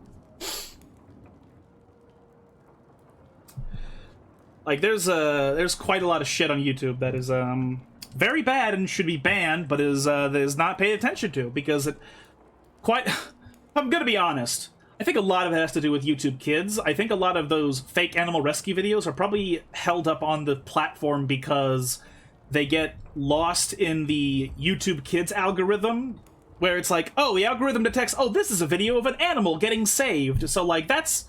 Like, there's quite a lot of shit on YouTube that is very bad and should be banned, but that is not paid attention to, because I'm gonna be honest, I think a lot of it has to do with YouTube Kids. I think a lot of those fake animal rescue videos are probably held up on the platform because they get lost in the YouTube Kids algorithm, where it's like, oh, the algorithm detects, oh, this is a video of an animal getting saved. So, like, that's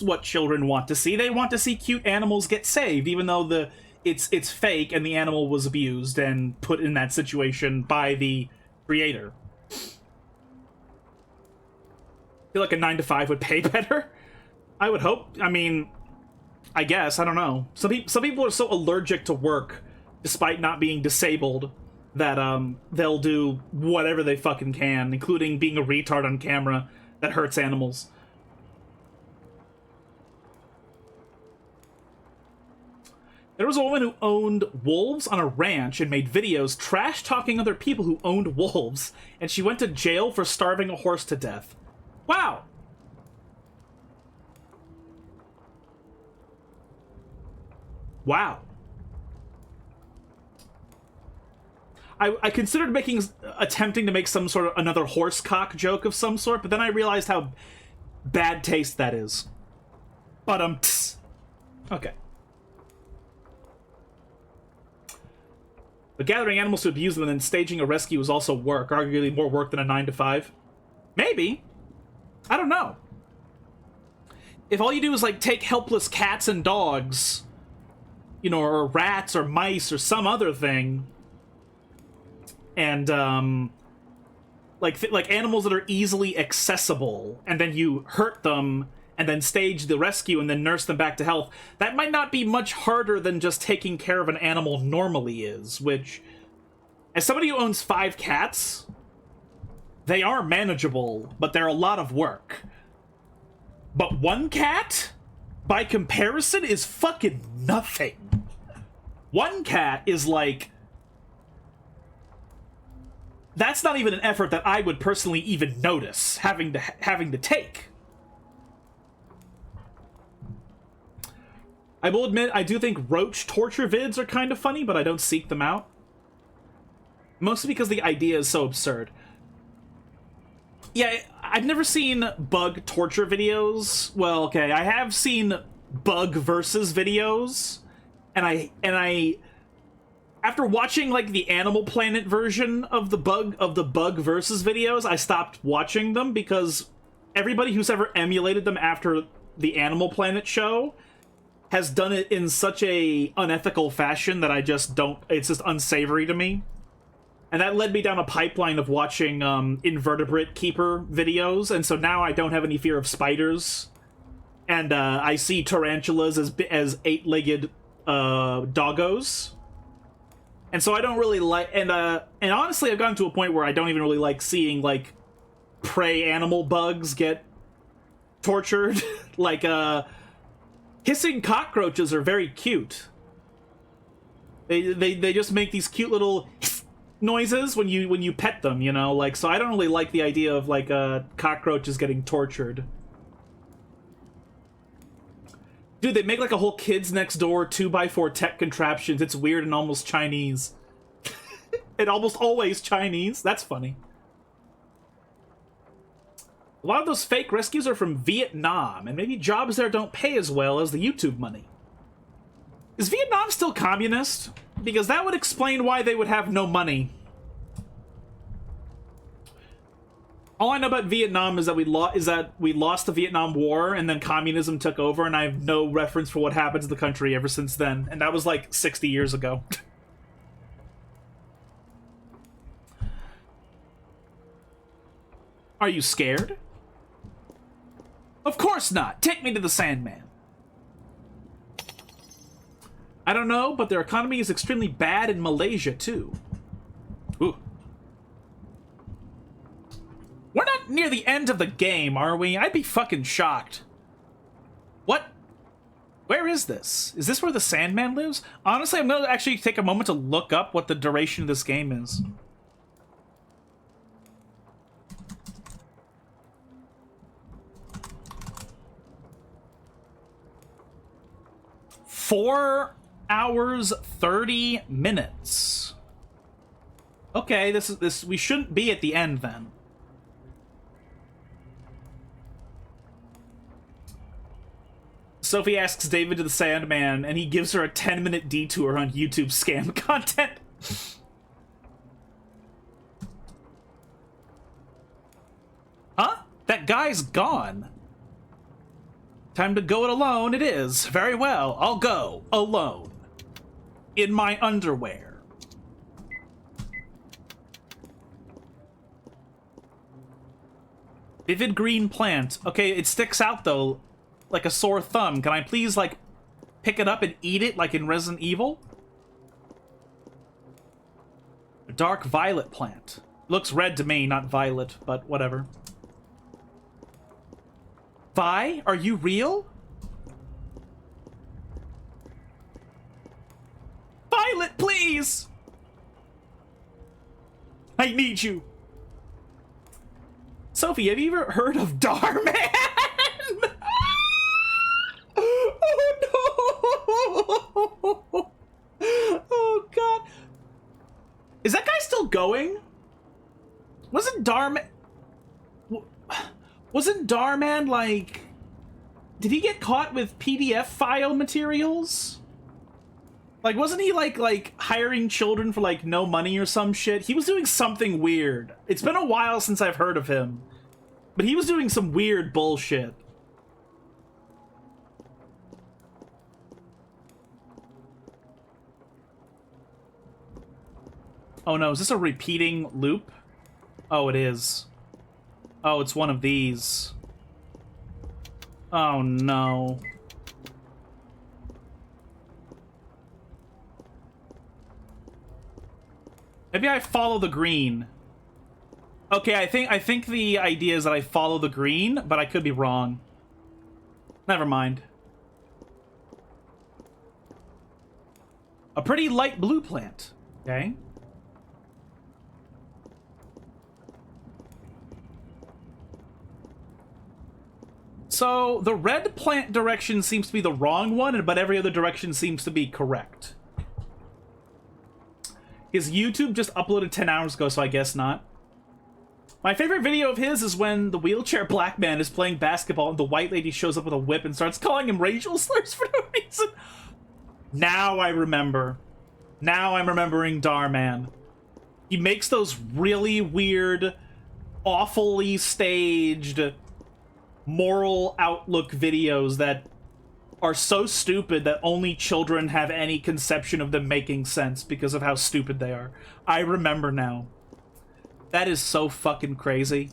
what children want to see. They want to see cute animals get saved, even though it's fake and the animal was abused and put in that situation by the creator. I feel like a 9-to-5 would pay better. I would hope. I mean, I guess. I don't know. Some people are so allergic to work, despite not being disabled, that they'll do whatever they fucking can, including being a retard on camera that hurts animals. There was a woman who owned wolves on a ranch and made videos trash-talking other people who owned wolves, and she went to jail for starving a horse to death. Wow! Wow. I considered attempting to make some sort of another horse cock joke of some sort, but then I realized how bad taste that is. But, okay. But gathering animals to abuse them and then staging a rescue is also work, arguably more work than a 9-to-5. Maybe. I don't know. If all you do is, like, take helpless cats and dogs, you know, or rats or mice or some other thing, and, like animals that are easily accessible, and then you hurt them, and then stage the rescue, and then nurse them back to health, that might not be much harder than just taking care of an animal normally is, which, as somebody who owns 5 cats, They are manageable, but they're a lot of work. But one cat, by comparison, is fucking nothing. One cat is like... That's not even an effort that I would personally even notice having to take. I will admit, I do think roach torture vids are kind of funny, but I don't seek them out. Mostly because the idea is so absurd. Yeah, I've never seen bug torture videos. Well, okay, I have seen bug versus videos, and I after watching like the Animal Planet version of the bug versus videos, I stopped watching them because everybody who's ever emulated them after the Animal Planet show has done it in such a unethical fashion that I just don't. It's just unsavory to me. And that led me down a pipeline of watching invertebrate keeper videos, and so now I don't have any fear of spiders. And I see tarantulas as eight-legged doggos. And so I don't really like... And honestly, I've gotten to a point where I don't even really like seeing, like, prey animal bugs get tortured. Like, hissing cockroaches are very cute. They just make these cute little... noises when you pet them, you know, like, so I don't really like the idea of like cockroaches getting tortured. Dude, they make like a whole Kids Next Door 2x4 tech contraptions. It's weird and almost Chinese. And almost always Chinese. That's funny. A lot of those fake rescues are from Vietnam, and maybe jobs there don't pay as well as the YouTube money. Is Vietnam still communist? Because that would explain why they would have no money. All I know about Vietnam is that we lost the Vietnam War, and then communism took over, and I have no reference for what happened to the country ever since then. And that was like 60 years ago. Are you scared? Of course not! Take me to the Sandman. I don't know, but their economy is extremely bad in Malaysia, too. Ooh. We're not near the end of the game, are we? I'd be fucking shocked. What? Where is this? Is this where the Sandman lives? Honestly, I'm gonna actually take a moment to look up what the duration of this game is. Four hours 30 minutes. Okay, this we shouldn't be at the end then. Sophie asks David to the Sandman, and he gives her a 10-minute detour on YouTube scam content. Huh? That guy's gone. Time to go it alone, it is. Very well, I'll go alone. In my underwear. Vivid green plant. Okay, it sticks out though, like a sore thumb. Can I please, like, pick it up and eat it like in Resident Evil? A dark violet plant. Looks red to me, not violet, but whatever. Vi, are you real? Violet, please! I need you. Sophie, have you ever heard of Darman? Oh no! Oh god. Is that guy still going? Wasn't Darman like... Did he get caught with PDF file materials? Like, wasn't he, like, hiring children for, like, no money or some shit? He was doing something weird. It's been a while since I've heard of him. But he was doing some weird bullshit. Oh no, is this a repeating loop? Oh, it is. Oh, it's one of these. Oh no. Maybe I follow the green. Okay, I think the idea is that I follow the green, but I could be wrong. Never mind. A pretty light blue plant. Okay. So, the red plant direction seems to be the wrong one, but every other direction seems to be correct. His YouTube just uploaded 10 hours ago, so I guess not. My favorite video of his is when the wheelchair black man is playing basketball and the white lady shows up with a whip and starts calling him racial slurs for no reason. Now I remember. Now I'm remembering Darman. He makes those really weird, awfully staged moral outlook videos that are so stupid that only children have any conception of them making sense because of how stupid they are. I remember now. That is so fucking crazy.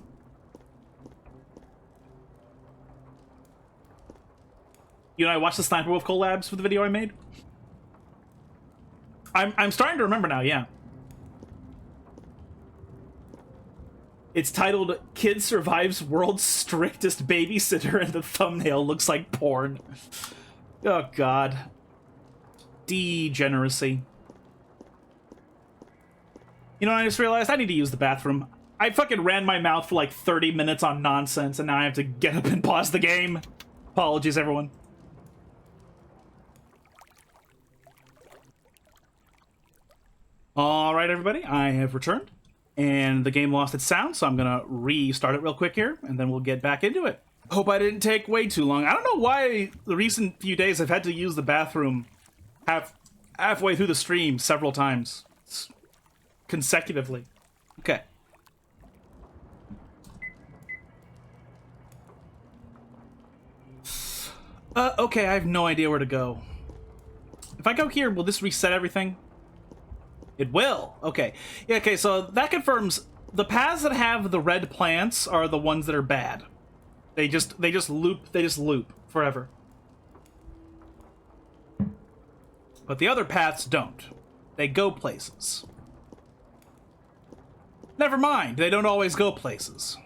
You know, I watched the Sniper Wolf collabs for the video I made. I'm starting to remember now, yeah. It's titled Kid Survives World's Strictest Babysitter, and the thumbnail looks like porn. Oh, God. Degeneracy. You know, I just realized I need to use the bathroom. I fucking ran my mouth for like 30 minutes on nonsense, and now I have to get up and pause the game. Apologies, everyone. Alright, everybody, I have returned. And the game lost its sound, so I'm gonna restart it real quick here, and then we'll get back into it. Hope I didn't take way too long. I don't know why the recent few days I've had to use the bathroom halfway through the stream several times. Consecutively. Okay. Okay, I have no idea where to go. If I go here, will this reset everything? It will. Okay. Yeah, okay, so that confirms the paths that have the red plants are the ones that are bad. They just loop forever. But the other paths don't. They go places. Never mind, they don't always go places.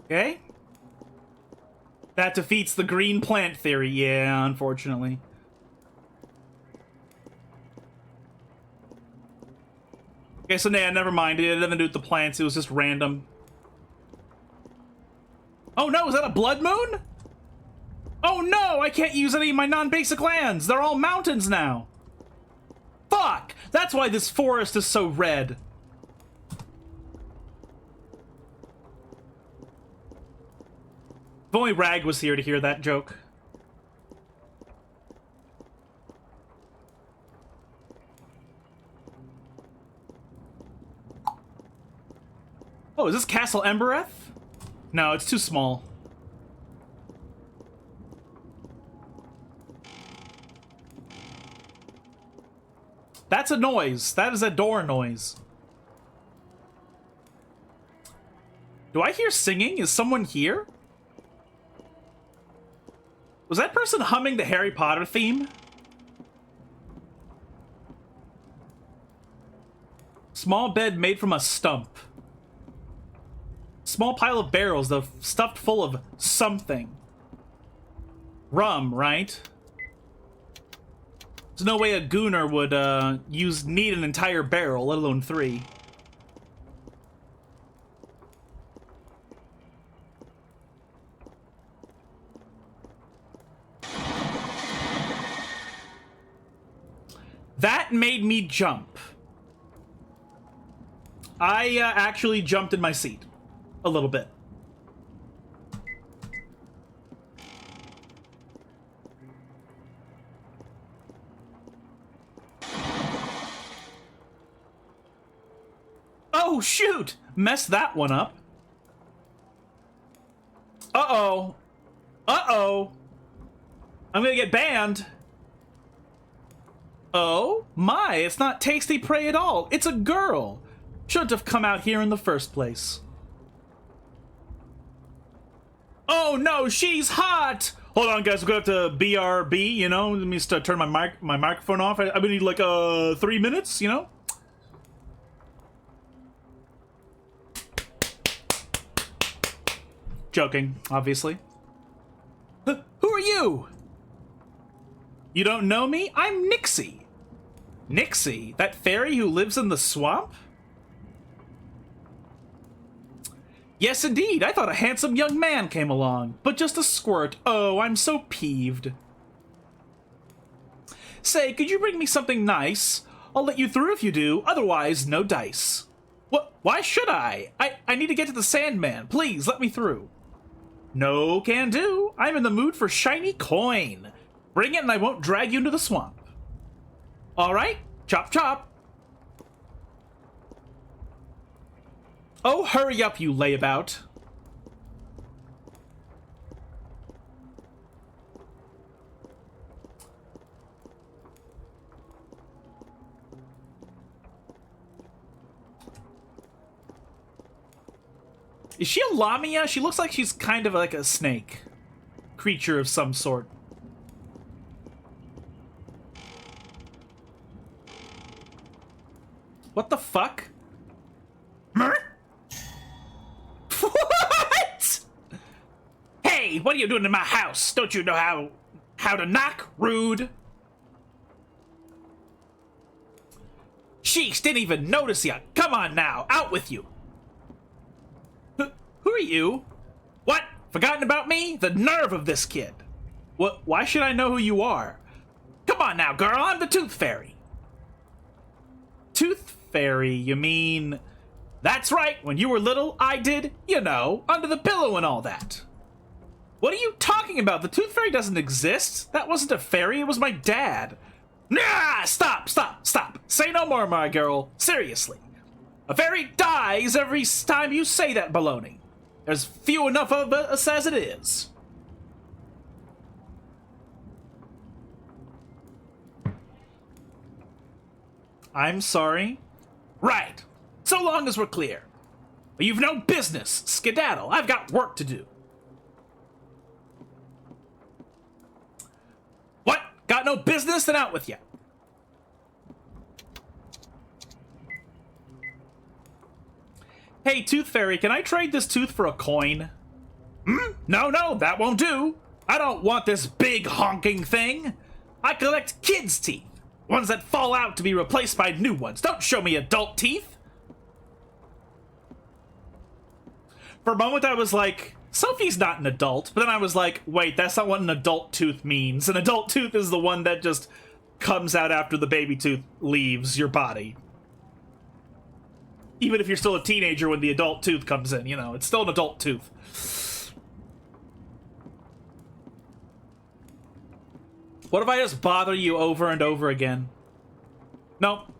Okay? That defeats the green plant theory. Yeah, unfortunately. Okay, so yeah, never mind. It had nothing to do with the plants. It was just random. Oh no, is that a blood moon? Oh no, I can't use any of my non-basic lands. They're all mountains now. Fuck! That's why this forest is so red. If only Rag was here to hear that joke. Oh, is this Castle Embereth? No, it's too small. That's a noise. That is a door noise. Do I hear singing? Is someone here? Was that person humming the Harry Potter theme? Small bed made from a stump. Small pile of barrels, though, stuffed full of something. Rum, right? There's no way a gooner would need an entire barrel, let alone 3. That made me jump. I actually jumped in my seat. A little bit. Oh, shoot! Messed that one up. Uh-oh. Uh-oh. I'm gonna get banned. Oh my, it's not Tasty Prey at all. It's a girl. Shouldn't have come out here in the first place. Oh no, she's hot! Hold on, guys, we're gonna have to BRB, you know? Let me start turn my microphone off. I'm gonna need like 3 minutes, you know? Joking, obviously. Who are you? You don't know me? I'm Nixie. Nixie? That fairy who lives in the swamp? Yes, indeed. I thought a handsome young man came along, but just a squirt. Oh, I'm so peeved. Say, could you bring me something nice? I'll let you through if you do, otherwise, no dice. What? Why should I? I need to get to the Sandman. Please, let me through. No can do. I'm in the mood for shiny coin. Bring it and I won't drag you into the swamp. All right, chop chop. Oh, hurry up, you layabout. Is she a lamia? She looks like she's kind of like a snake. Creature of some sort. What the fuck? What? Hey, what are you doing in my house? Don't you know how to knock? Rude. Sheesh, didn't even notice you. Come on now, out with you. Who are you? What? Forgotten about me? The nerve of this kid. What? Why should I know who you are? Come on now, girl, I'm the Tooth Fairy. Tooth Fairy, you mean... That's right, when you were little, I did, you know, under the pillow and all that. What are you talking about? The Tooth Fairy doesn't exist. That wasn't a fairy, it was my dad. Nah, stop. Say no more, my girl. Seriously. A fairy dies every time you say that baloney. There's few enough of us as it is. I'm sorry. Right. So long as we're clear. But you've no business. Skedaddle. I've got work to do. What? Got no business? Then out with you. Hey, Tooth Fairy, can I trade this tooth for a coin? No, that won't do. I don't want this big honking thing. I collect kids' teeth. Ones that fall out to be replaced by new ones. Don't show me adult teeth. For a moment I was like, Sophie's not an adult. But then I was like, wait, that's not what an adult tooth means. An adult tooth is the one that just comes out after the baby tooth leaves your body. Even if you're still a teenager when the adult tooth comes in, you know, it's still an adult tooth. What if I just bother you over and over again? Nope.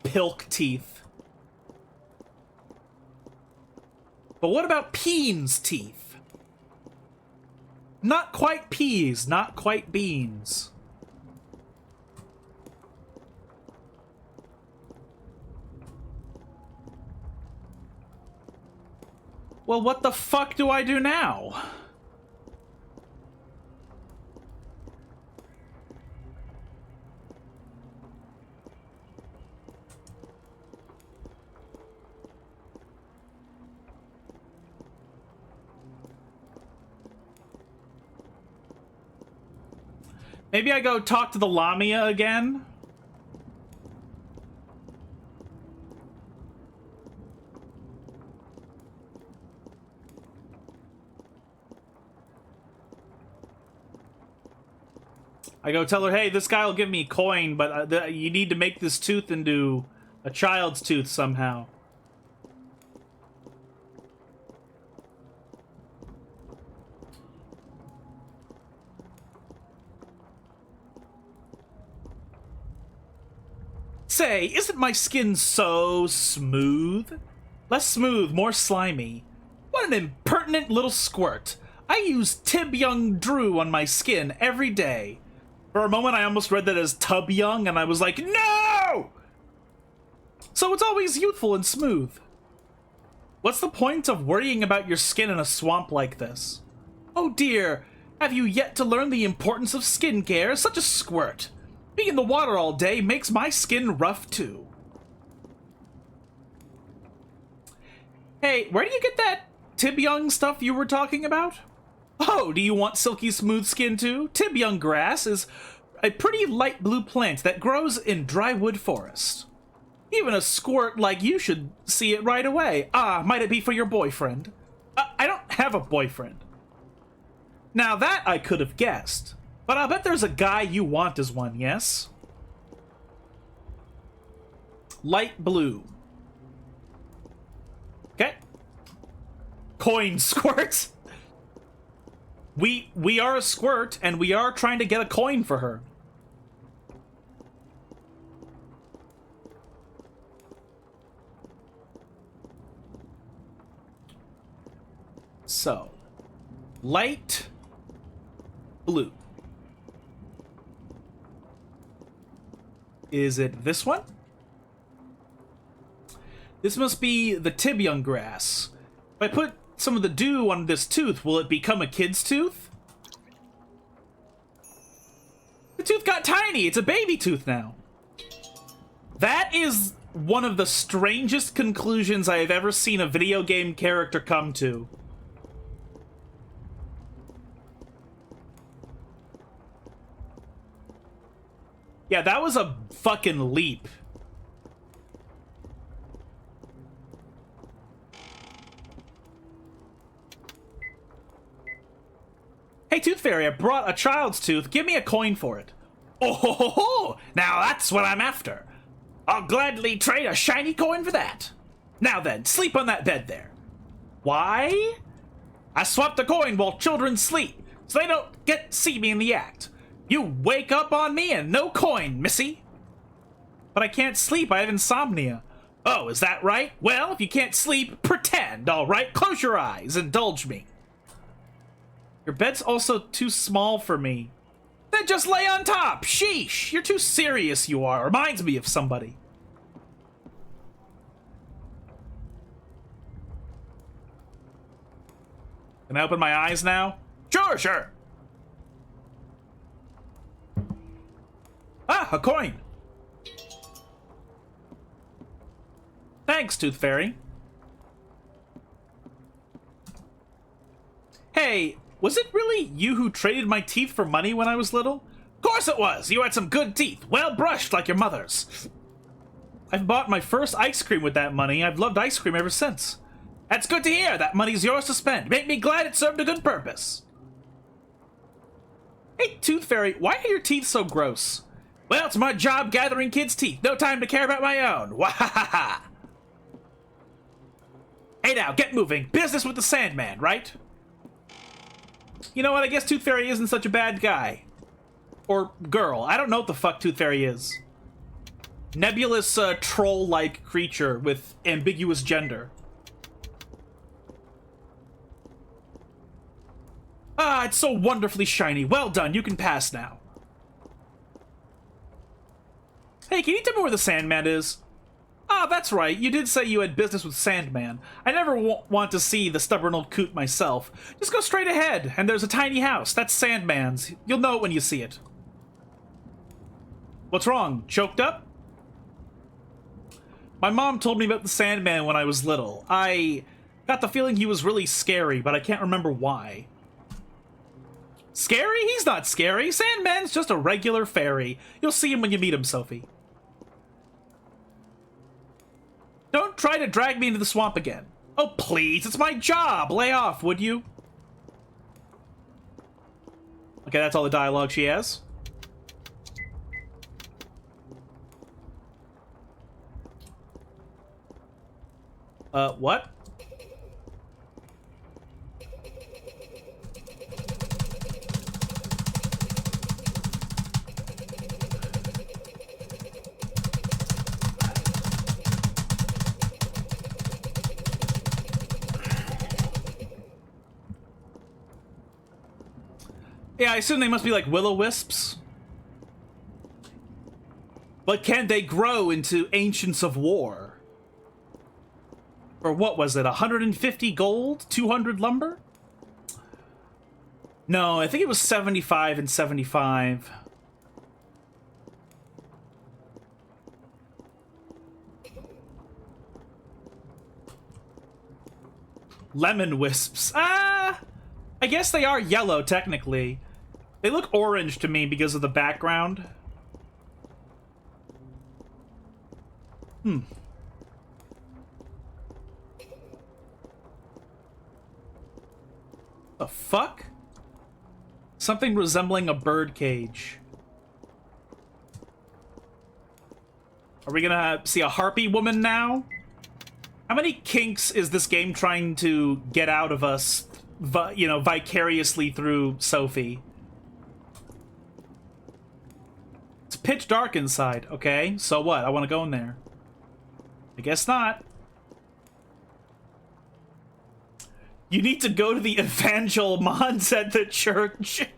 Pilk teeth. But what about Peen's teeth? Not quite peas, not quite beans. Well, what the fuck do I do now? Maybe I go talk to the Lamia again? I go tell her, hey, this guy will give me a coin, but you need to make this tooth into a child's tooth somehow. Say, isn't my skin so smooth? Less smooth, more slimy. What an impertinent little squirt. I use Tib Young Drew on my skin every day. For a moment, I almost read that as Tub Young, and I was like, no! So it's always youthful and smooth. What's the point of worrying about your skin in a swamp like this? Oh dear, have you yet to learn the importance of skincare? Such a squirt. Being in the water all day makes my skin rough too. Hey, where do you get that Tibyung stuff you were talking about? Oh, do you want silky smooth skin too? Tibyung grass is a pretty light blue plant that grows in dry wood forest. Even a squirt like you should see it right away. Ah, might it be for your boyfriend? I don't have a boyfriend. Now that I could have guessed. But I'll bet there's a guy you want as one, yes? Light blue. Okay. Coin squirt. We are a squirt, and we are trying to get a coin for her. So, light blue. Is it this one? This must be the Tibyung grass. If I put some of the dew on this tooth, will it become a kid's tooth? The tooth got tiny! It's a baby tooth now. That is one of the strangest conclusions I have ever seen a video game character come to. Yeah, that was a fucking leap. Hey, Tooth Fairy, I brought a child's tooth. Give me a coin for it. Oh ho ho ho! Now that's what I'm after. I'll gladly trade a shiny coin for that. Now then, sleep on that bed there. Why? I swapped the coin while children sleep, so they don't see me in the act. You wake up on me and no coin, missy. But I can't sleep, I have insomnia. Oh, is that right? Well, if you can't sleep, pretend, alright? Close your eyes, indulge me. Your bed's also too small for me. Then just lay on top, sheesh! You're too serious, you are. Reminds me of somebody. Can I open my eyes now? Sure, sure. Ah, a coin! Thanks, Tooth Fairy. Hey, was it really you who traded my teeth for money when I was little? Of course it was! You had some good teeth, well brushed like your mother's. I've bought my first ice cream with that money. I've loved ice cream ever since. That's good to hear. That money's yours to spend. Make me glad it served a good purpose. Hey, Tooth Fairy, why are your teeth so gross? Well, it's my job gathering kids' teeth. No time to care about my own. Wahahaha. Hey now, get moving. Business with the Sandman, right? You know what? I guess Tooth Fairy isn't such a bad guy. Or girl. I don't know what the fuck Tooth Fairy is. Nebulous, troll-like creature with ambiguous gender. Ah, it's so wonderfully shiny. Well done. You can pass now. Hey, can you tell me where the Sandman is? Ah, that's right. You did say you had business with Sandman. I never want to see the stubborn old coot myself. Just go straight ahead, and there's a tiny house. That's Sandman's. You'll know it when you see it. What's wrong? Choked up? My mom told me about the Sandman when I was little. I got the feeling he was really scary, but I can't remember why. Scary? He's not scary. Sandman's just a regular fairy. You'll see him when you meet him, Sophie. Don't try to drag me into the swamp again. Oh, please, it's my job. Lay off, would you? Okay, that's all the dialogue she has. What? Yeah, I assume they must be like will-o-wisps. But can they grow into Ancients of War? For what was it, 150 gold? 200 lumber? No, I think it was 75 and 75. Lemon wisps. Ah! I guess they are yellow, technically. They look orange to me because of the background. The fuck? Something resembling a bird cage. Are we gonna see a harpy woman now? How many kinks is this game trying to get out of us, you know, vicariously through Sophie? It's pitch dark inside, okay? So what? I want to go in there. I guess not. You need to go to the Evangel Mons at the church.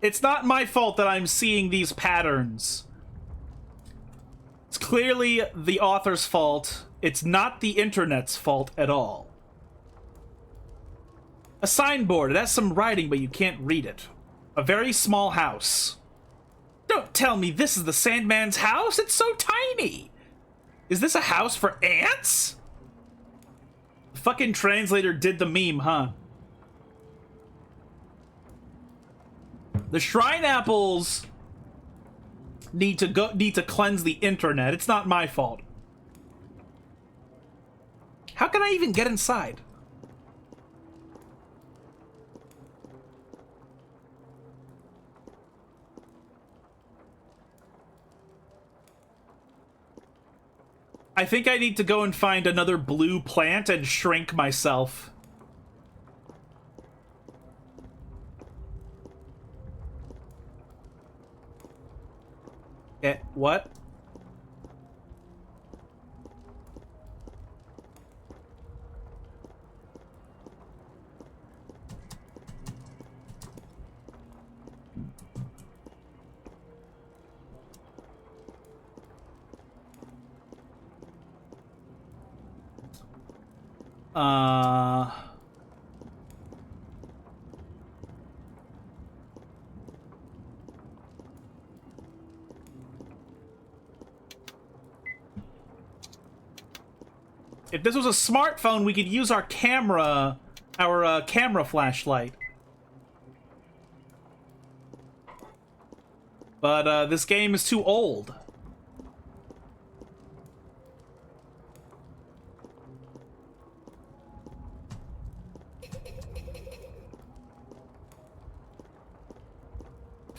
It's not my fault that I'm seeing these patterns. It's clearly the author's fault. It's not the internet's fault at all. A signboard. It has some writing, but you can't read it. A very small house. Don't tell me this is the Sandman's house. It's so tiny. Is this a house for ants? The fucking translator did the meme, huh? The shrine apples need to cleanse the internet. It's not my fault. How can I even get inside? I think I need to go and find another blue plant and shrink myself. What? If this was a smartphone, we could use our camera flashlight. But this game is too old.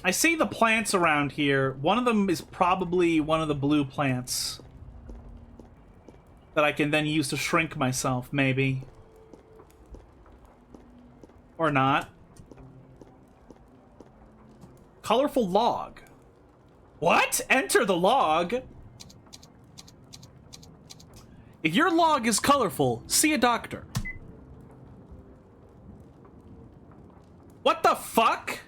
I see the plants around here. One of them is probably one of the blue plants that I can then use to shrink myself, maybe. Or not. Colorful log. What? Enter the log? If your log is colorful, see a doctor. What the fuck?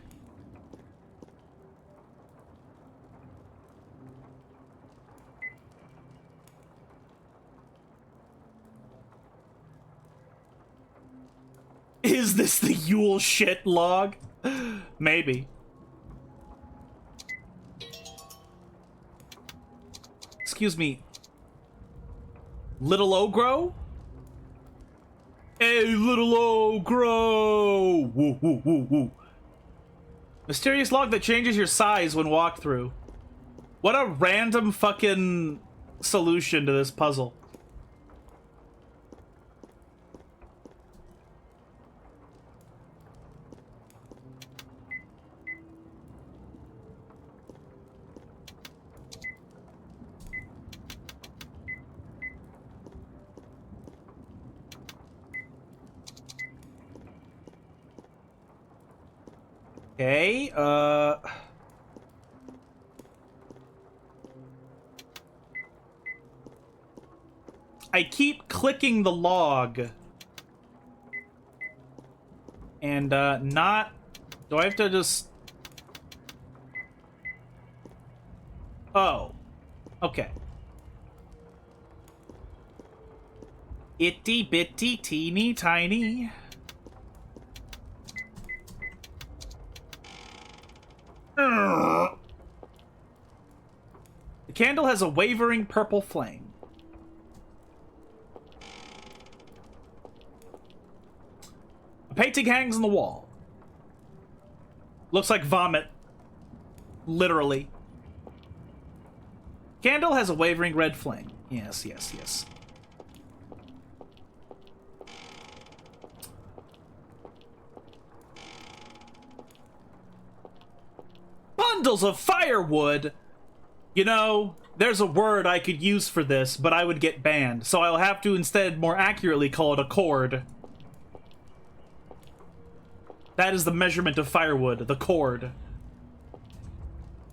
Is this the Yule shit log? Maybe. Excuse me. Little Ogro? Hey, little Ogro! Woo, woo, woo, woo. Mysterious log that changes your size when walked through. What a random fucking solution to this puzzle. Okay, I keep clicking the log. And, not... Do I have to just... Oh. Okay. Itty bitty teeny tiny. The candle has a wavering purple flame. A painting hangs on the wall. Looks like vomit. Literally. Candle has a wavering red flame. Yes, yes, yes. Bundles of firewood! You know, there's a word I could use for this, but I would get banned, so I'll have to instead more accurately call it a cord. That is the measurement of firewood, the cord.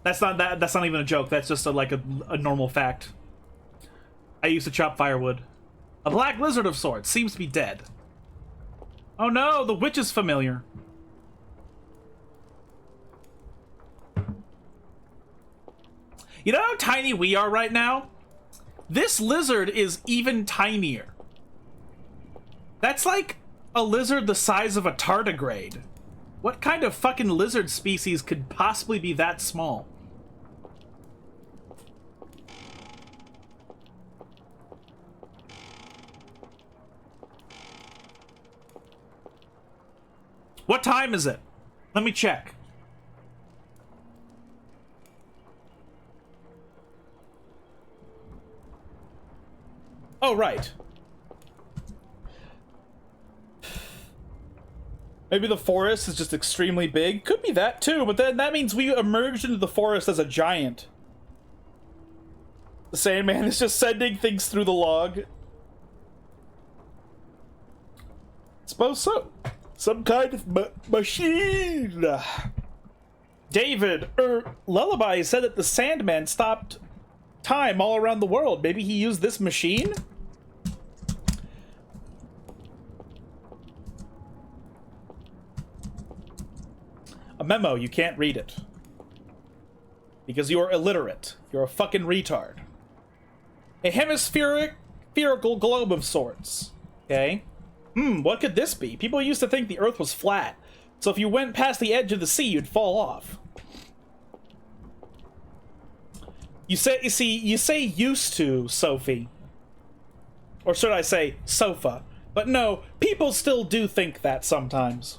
That's not even a joke, that's just a normal fact. I used to chop firewood. A black lizard of sorts, seems to be dead. Oh no, the witch is familiar. You know how tiny we are right now? This lizard is even tinier. That's like a lizard the size of a tardigrade. What kind of fucking lizard species could possibly be that small? What time is it? Let me check. Oh, right. Maybe the forest is just extremely big. Could be that too, but then that means we emerged into the forest as a giant. The Sandman is just sending things through the log. Suppose so. Some kind of machine. David, Lullaby said that the Sandman stopped time all around the world. Maybe he used this machine? A memo, you can't read it. Because you're illiterate. You're a fucking retard. A hemispherical globe of sorts. Okay? What could this be? People used to think the Earth was flat. So if you went past the edge of the sea, you'd fall off. You say used to, Sophie. Or should I say, sofa. But no, people still do think that sometimes.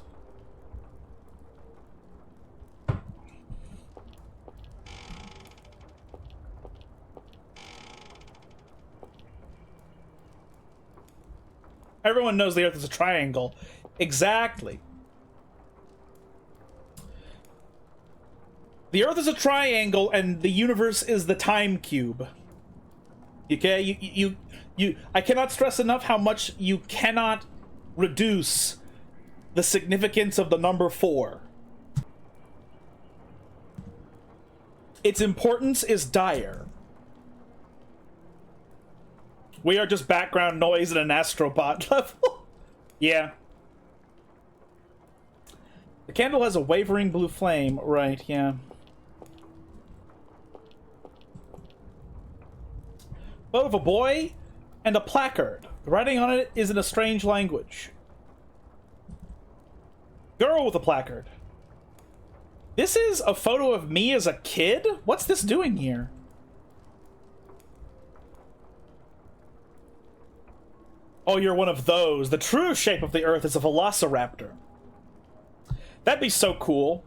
Everyone knows the Earth is a triangle. Exactly. The Earth is a triangle, and the universe is the time cube. Okay? I cannot stress enough how much you cannot reduce the significance of the number 4. Its importance is dire. We are just background noise at an astropod level. Yeah. The candle has a wavering blue flame. Right, yeah. Photo of a boy and a placard. The writing on it is in a strange language. Girl with a placard. This is a photo of me as a kid? What's this doing here? Oh, you're one of those. The true shape of the Earth is a velociraptor. That'd be so cool.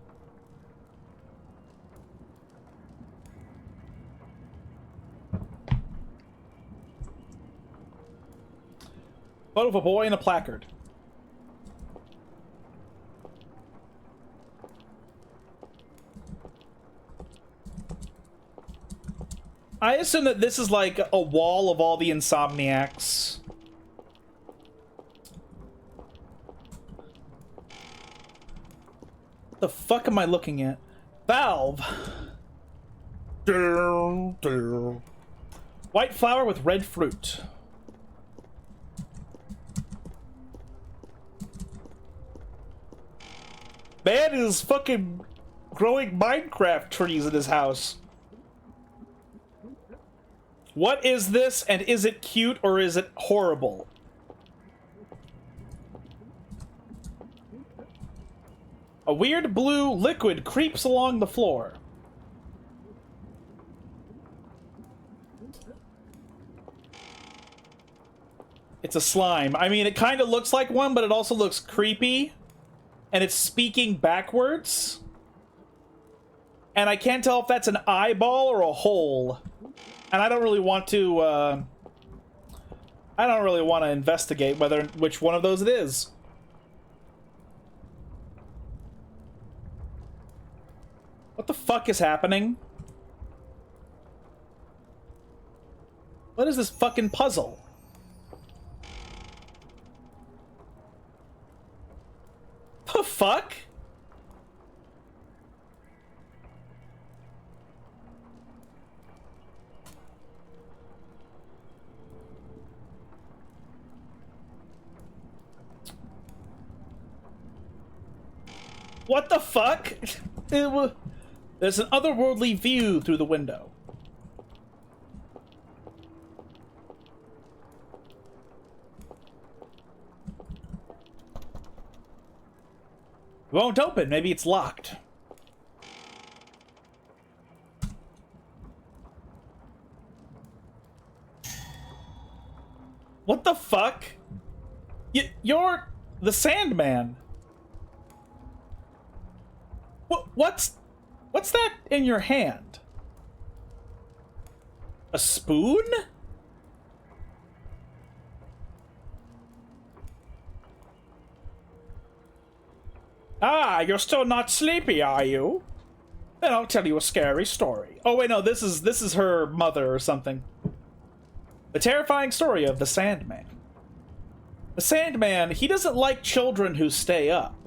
Photo of a boy and a placard. I assume that this is like a wall of all the insomniacs. The fuck am I looking at? Valve. White flower with red fruit. Man is fucking growing Minecraft trees in his house. What is this, and is it cute or is it horrible? A weird blue liquid creeps along the floor. It's a slime. I mean, it kind of looks like one, but it also looks creepy. And it's speaking backwards. And I can't tell if that's an eyeball or a hole. And I don't really want to, I don't really want to investigate which one of those it is. What the fuck is happening? What is this fucking puzzle? The fuck? What the fuck? There's an otherworldly view through the window. It won't open. Maybe it's locked. What the fuck? You're the Sandman. What's that in your hand? A spoon? Ah, you're still not sleepy, are you? Then I'll tell you a scary story. Oh wait, no, this is her mother or something. The terrifying story of the Sandman. The Sandman, he doesn't like children who stay up.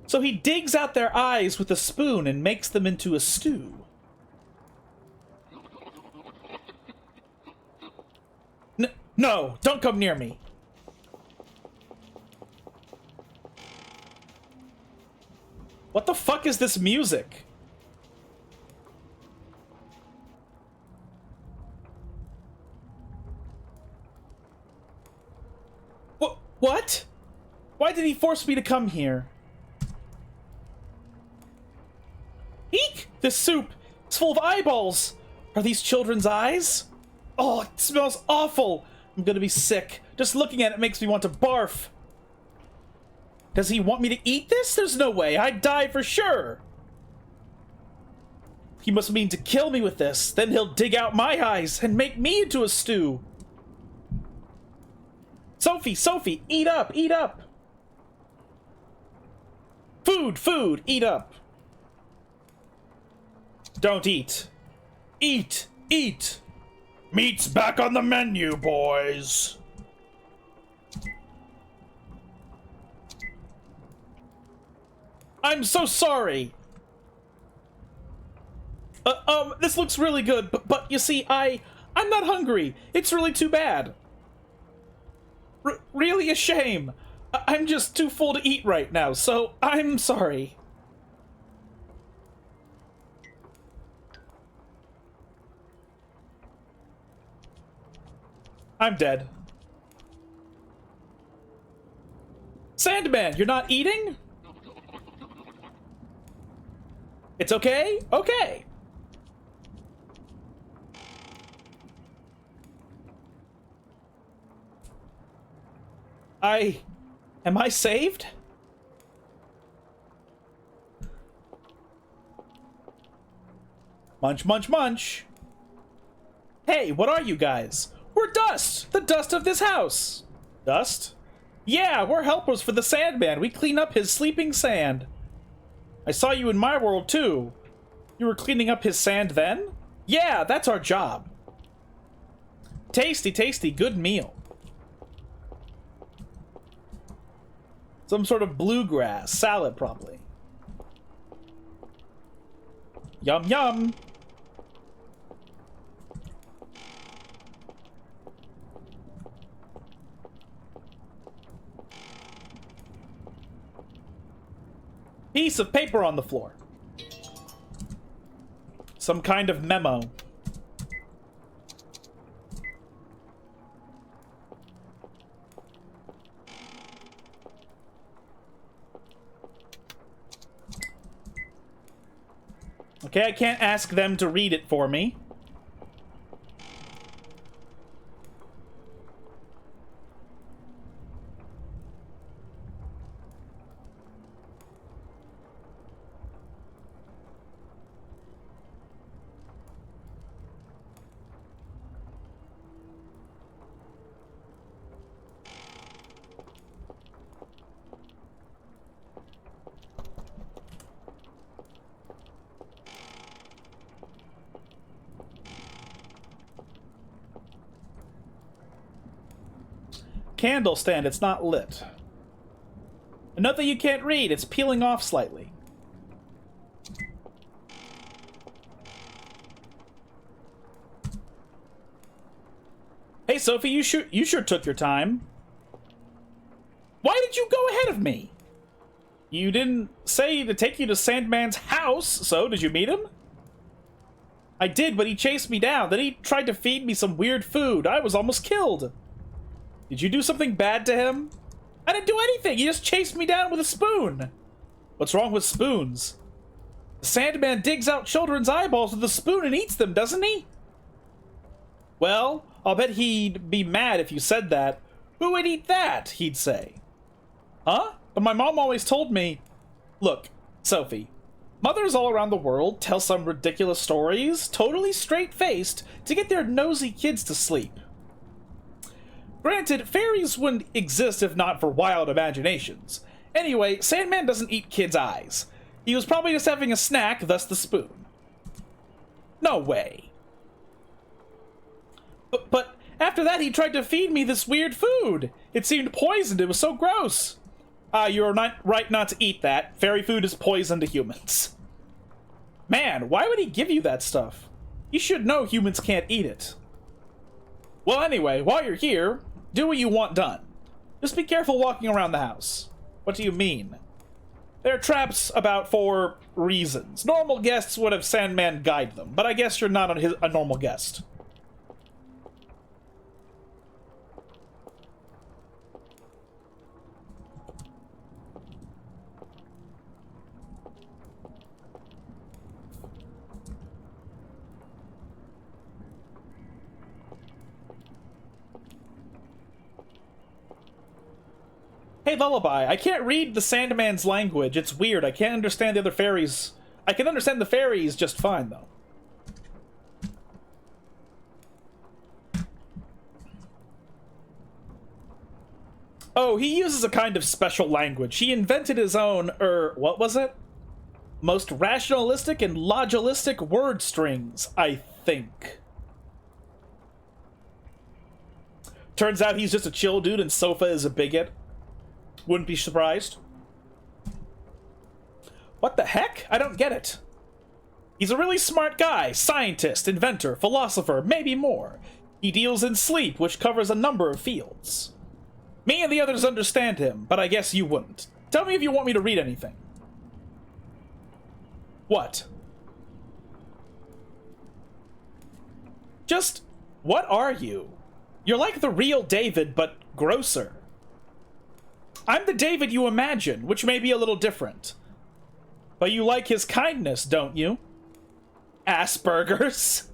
So he digs out their eyes with a spoon and makes them into a stew. No, don't come near me. What the fuck is this music? What? Why did he force me to come here? Eek! This soup is full of eyeballs! Are these children's eyes? Oh, it smells awful! I'm gonna be sick. Just looking at it makes me want to barf. Does he want me to eat this? There's no way. I'd die for sure. He must mean to kill me with this. Then he'll dig out my eyes and make me into a stew. Sophie, eat up, eat up. Food, eat up. Don't eat. Eat. Meat's back on the menu, boys. I'm so sorry. This looks really good, but you see, I'm not hungry. It's really too bad. Really a shame. I'm just too full to eat right now, so I'm sorry. I'm dead. Sandman, you're not eating? It's okay? Okay. Am I saved? Munch, munch, munch. Hey, what are you guys? We're dust! The dust of this house! Dust? Yeah, we're helpers for the Sandman. We clean up his sleeping sand. I saw you in my world, too. You were cleaning up his sand then? Yeah, that's our job. Tasty, tasty, good meal. Some sort of bluegrass salad, probably. Yum, yum. Piece of paper on the floor. Some kind of memo. Okay, I can't ask them to read it for me. Candle stand, it's not lit. Note that you can't read, it's peeling off slightly. Hey Sophie, you sure took your time. Why did you go ahead of me? You didn't say to take you to Sandman's house, so did you meet him? I did, but he chased me down. Then he tried to feed me some weird food. I was almost killed. Did you do something bad to him? I didn't do anything. He just chased me down with a spoon. What's wrong with spoons? The Sandman digs out children's eyeballs with a spoon and eats them, doesn't he? Well, I'll bet he'd be mad if you said that. Who would eat that? He'd say. Huh? But my mom always told me... Look, Sophie, mothers all around the world tell some ridiculous stories, totally straight-faced, to get their nosy kids to sleep. Granted, fairies wouldn't exist if not for wild imaginations. Anyway, Sandman doesn't eat kids' eyes. He was probably just having a snack, thus the spoon. No way. But after that, he tried to feed me this weird food. It seemed poisoned. It was so gross. You're not right not to eat that. Fairy food is poison to humans. Man, why would he give you that stuff? You should know humans can't eat it. Well, anyway, while you're here, do what you want done. Just be careful walking around the house. What do you mean? There are traps about for reasons. Normal guests would have Sandman guide them, but I guess you're not a normal guest. Hey, Lullaby, I can't read the Sandman's language. It's weird. I can't understand the other fairies. I can understand the fairies just fine, though. Oh, he uses a kind of special language. He invented his own, what was it? Most rationalistic and logilistic word strings, I think. Turns out he's just a chill dude and Sofa is a bigot. Wouldn't be surprised. What the heck? I don't get it. He's a really smart guy. Scientist, inventor, philosopher, maybe more. He deals in sleep, which covers a number of fields. Me and the others understand him, but I guess you wouldn't. Tell me if you want me to read anything. What? Just, what are you? You're like the real David, but grosser. I'm the David you imagine, which may be a little different. But you like his kindness, don't you? Asperger's.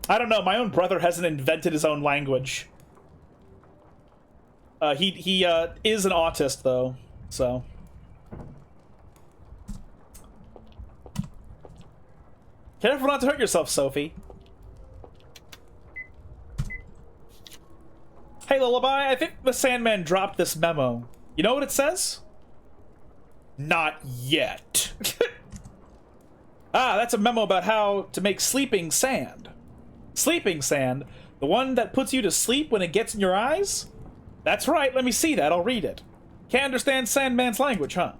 I don't know, my own brother hasn't invented his own language. He is an autist, though, so... Careful not to hurt yourself, Sophie. Hey, Lullaby, I think the Sandman dropped this memo. You know what it says? Not yet. That's a memo about how to make sleeping sand. Sleeping sand? The one that puts you to sleep when it gets in your eyes? That's right, let me see that, I'll read it. Can't understand Sandman's language, huh?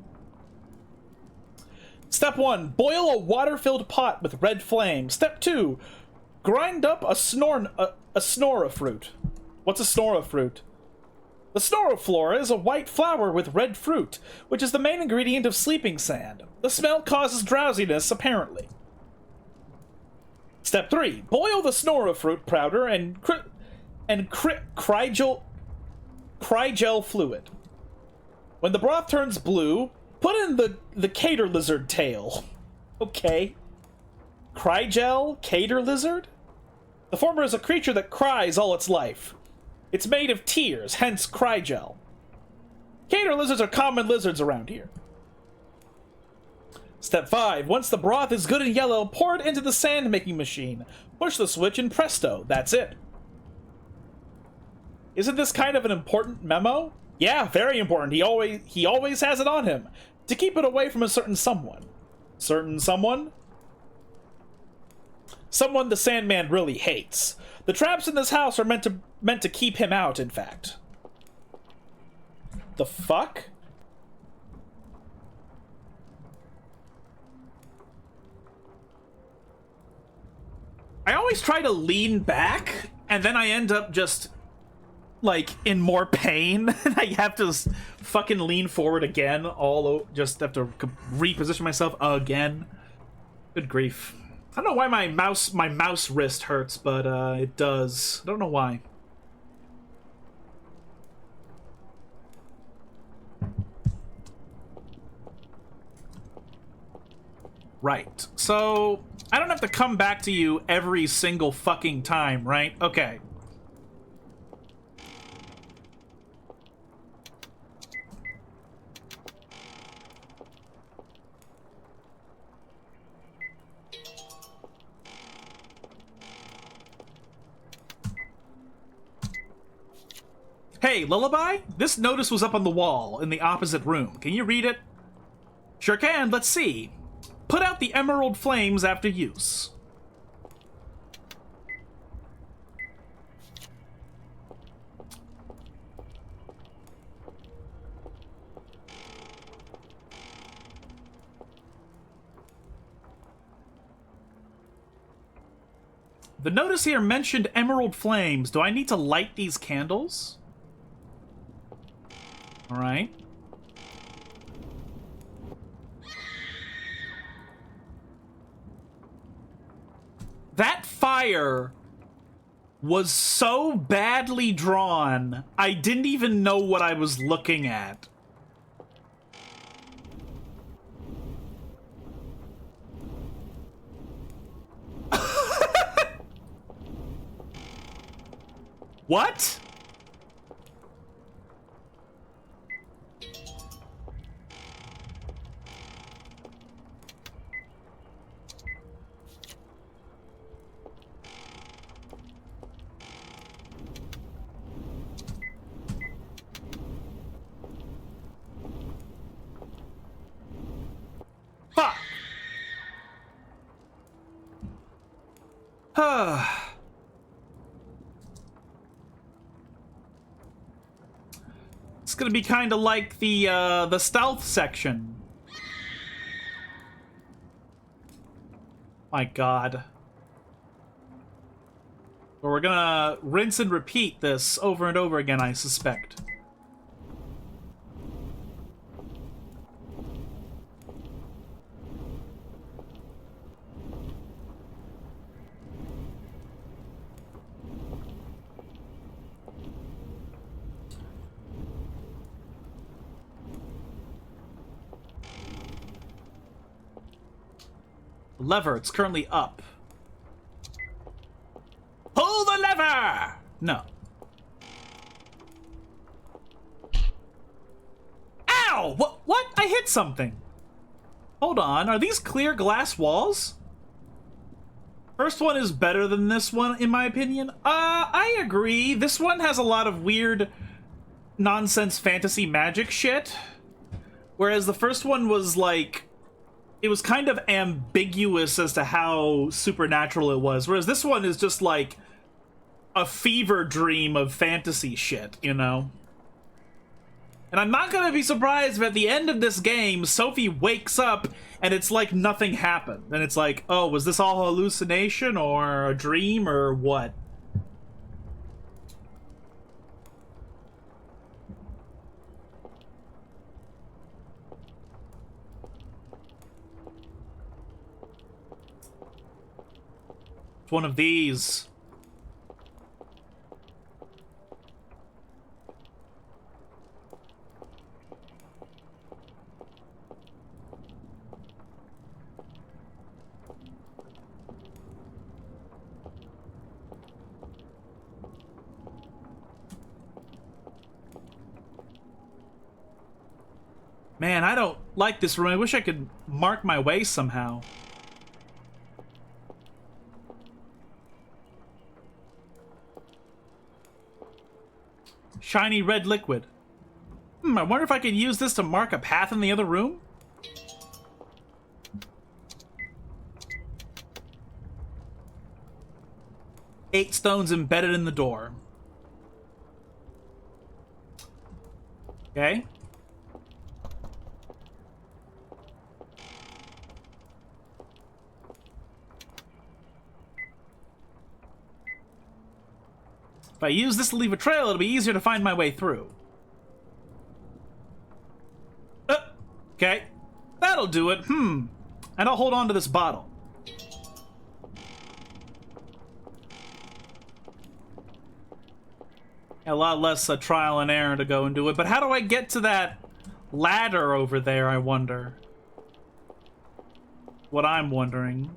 Step 1, boil a water-filled pot with red flame. Step 2, grind up a snora fruit. What's a snora fruit? The snoraflora is a white flower with red fruit, which is the main ingredient of sleeping sand. The smell causes drowsiness, apparently. Step 3, boil the snora fruit powder and crygel fluid. When the broth turns blue, put in the cater lizard tail. Okay. Crygel Cater Lizard? The former is a creature that cries all its life. It's made of tears, hence Crygel. Cater lizards are common lizards around here. Step 5. Once the broth is good and yellow, pour it into the sand-making machine. Push the switch and presto, that's it. Isn't this kind of an important memo? Yeah, very important. He always has it on him. To keep it away from a certain someone. Certain someone? Someone the Sandman really hates. The traps in this house are meant to keep him out, in fact. The fuck? I always try to lean back, and then I end up just, like, in more pain. And I have to fucking lean forward again, just have to reposition myself again. Good grief. I don't know why my mouse wrist hurts, but it does. I don't know why. Right. So, I don't have to come back to you every single fucking time, right? Okay. Hey, Lullaby? This notice was up on the wall in the opposite room. Can you read it? Sure can. Let's see. Put out the emerald flames after use. The notice here mentioned emerald flames. Do I need to light these candles? All right. That fire was so badly drawn, I didn't even know what I was looking at. What? Fuck. It's gonna be kind of like the stealth section. My God. But we're gonna rinse and repeat this over and over again, I suspect. Lever, it's currently up. Pull the lever! No. Ow! What? I hit something. Hold on, are these clear glass walls? First one is better than this one, in my opinion. I agree. This one has a lot of weird nonsense fantasy magic shit. Whereas the first one was like... it was kind of ambiguous as to how supernatural it was. Whereas this one is just like a fever dream of fantasy shit, you know? And I'm not gonna be surprised if at the end of this game, Sophie wakes up and it's like nothing happened. And it's like, oh, was this all hallucination or a dream or what? It's one of these. Man, I don't like this room. I wish I could mark my way somehow. Shiny red liquid. I wonder if I could use this to mark a path in the other room? Eight stones embedded in the door. Okay. If I use this to leave a trail, it'll be easier to find my way through. Okay. That'll do it. And I'll hold on to this bottle. A lot less trial and error to go and do it. But how do I get to that ladder over there, I wonder? What I'm wondering.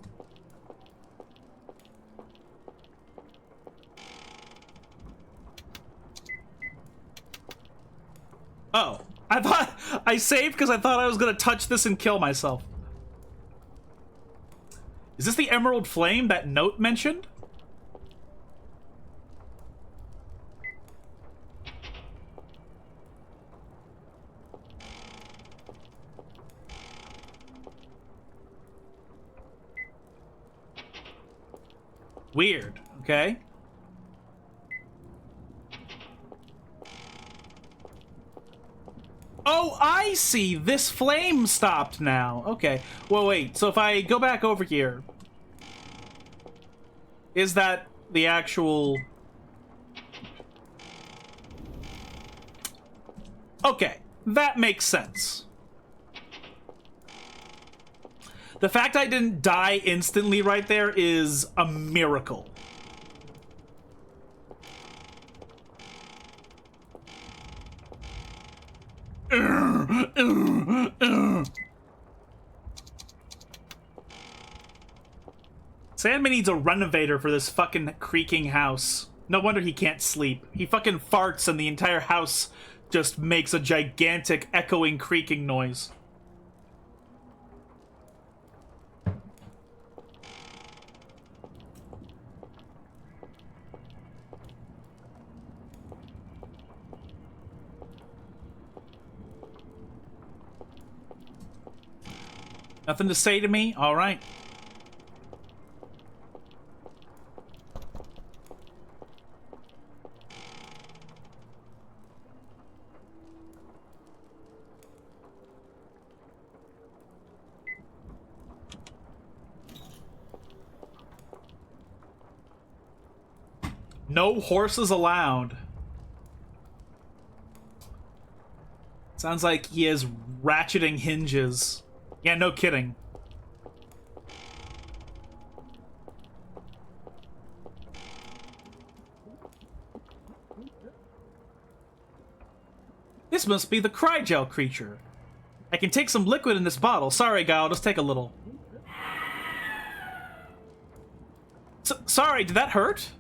Oh. I thought I saved because I thought I was going to touch this and kill myself. Is this the Emerald Flame that note mentioned? Weird, okay. Oh, I see! This flame stopped now. Okay. Well, wait, so if I go back over here... Is that the actual... Okay, that makes sense. The fact I didn't die instantly right there is a miracle. Sandman needs a renovator for this fucking creaking house. No wonder he can't sleep. He fucking farts and the entire house just makes a gigantic echoing creaking noise. Nothing to say to me? All right. No horses allowed. Sounds like he has ratcheting hinges. Yeah, no kidding. This must be the crygel creature. I can take some liquid in this bottle. Sorry, guy, I'll just take a little. Sorry, did that hurt?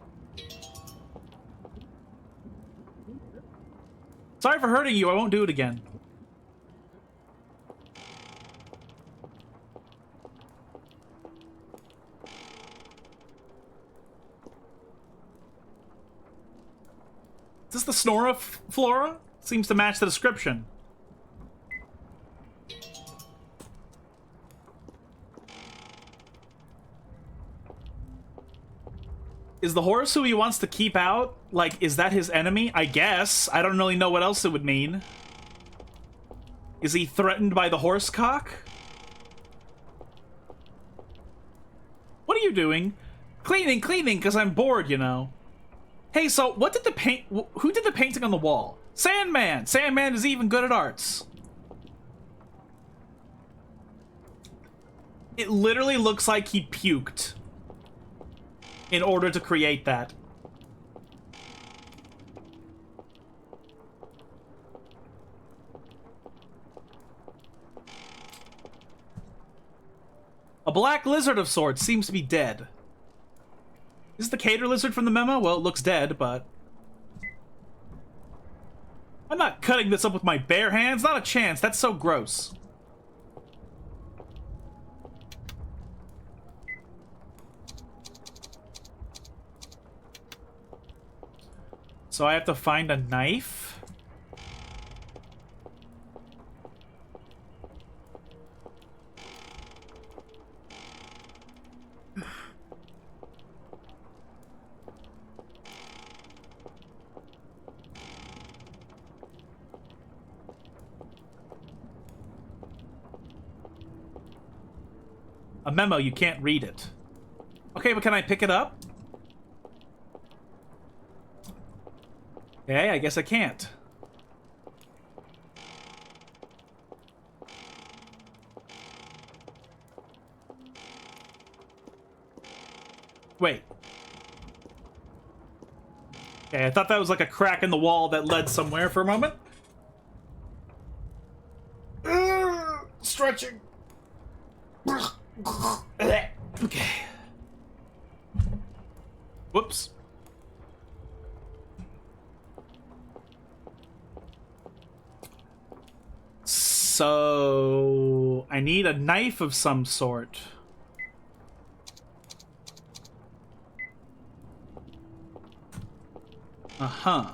Sorry for hurting you, I won't do it again. Is this the Snora flora? Seems to match the description. Is the horse who he wants to keep out? Like, is that his enemy? I guess. I don't really know what else it would mean. Is he threatened by the horse cock? What are you doing? Cleaning, because I'm bored, you know. Hey, so what did the paint... Who did the painting on the wall? Sandman! Sandman is even good at arts. It literally looks like he puked in order to create that. A black lizard of sorts seems to be dead. Is this the Cater lizard from the memo? Well, it looks dead, but... I'm not cutting this up with my bare hands. Not a chance. That's so gross. So I have to find a knife. A memo, you can't read it. Okay, but can I pick it up? Okay, I guess I can't. Wait. Okay, I thought that was like a crack in the wall that led somewhere for a moment. Stretching. Okay. Whoops. So I need a knife of some sort. Uh-huh.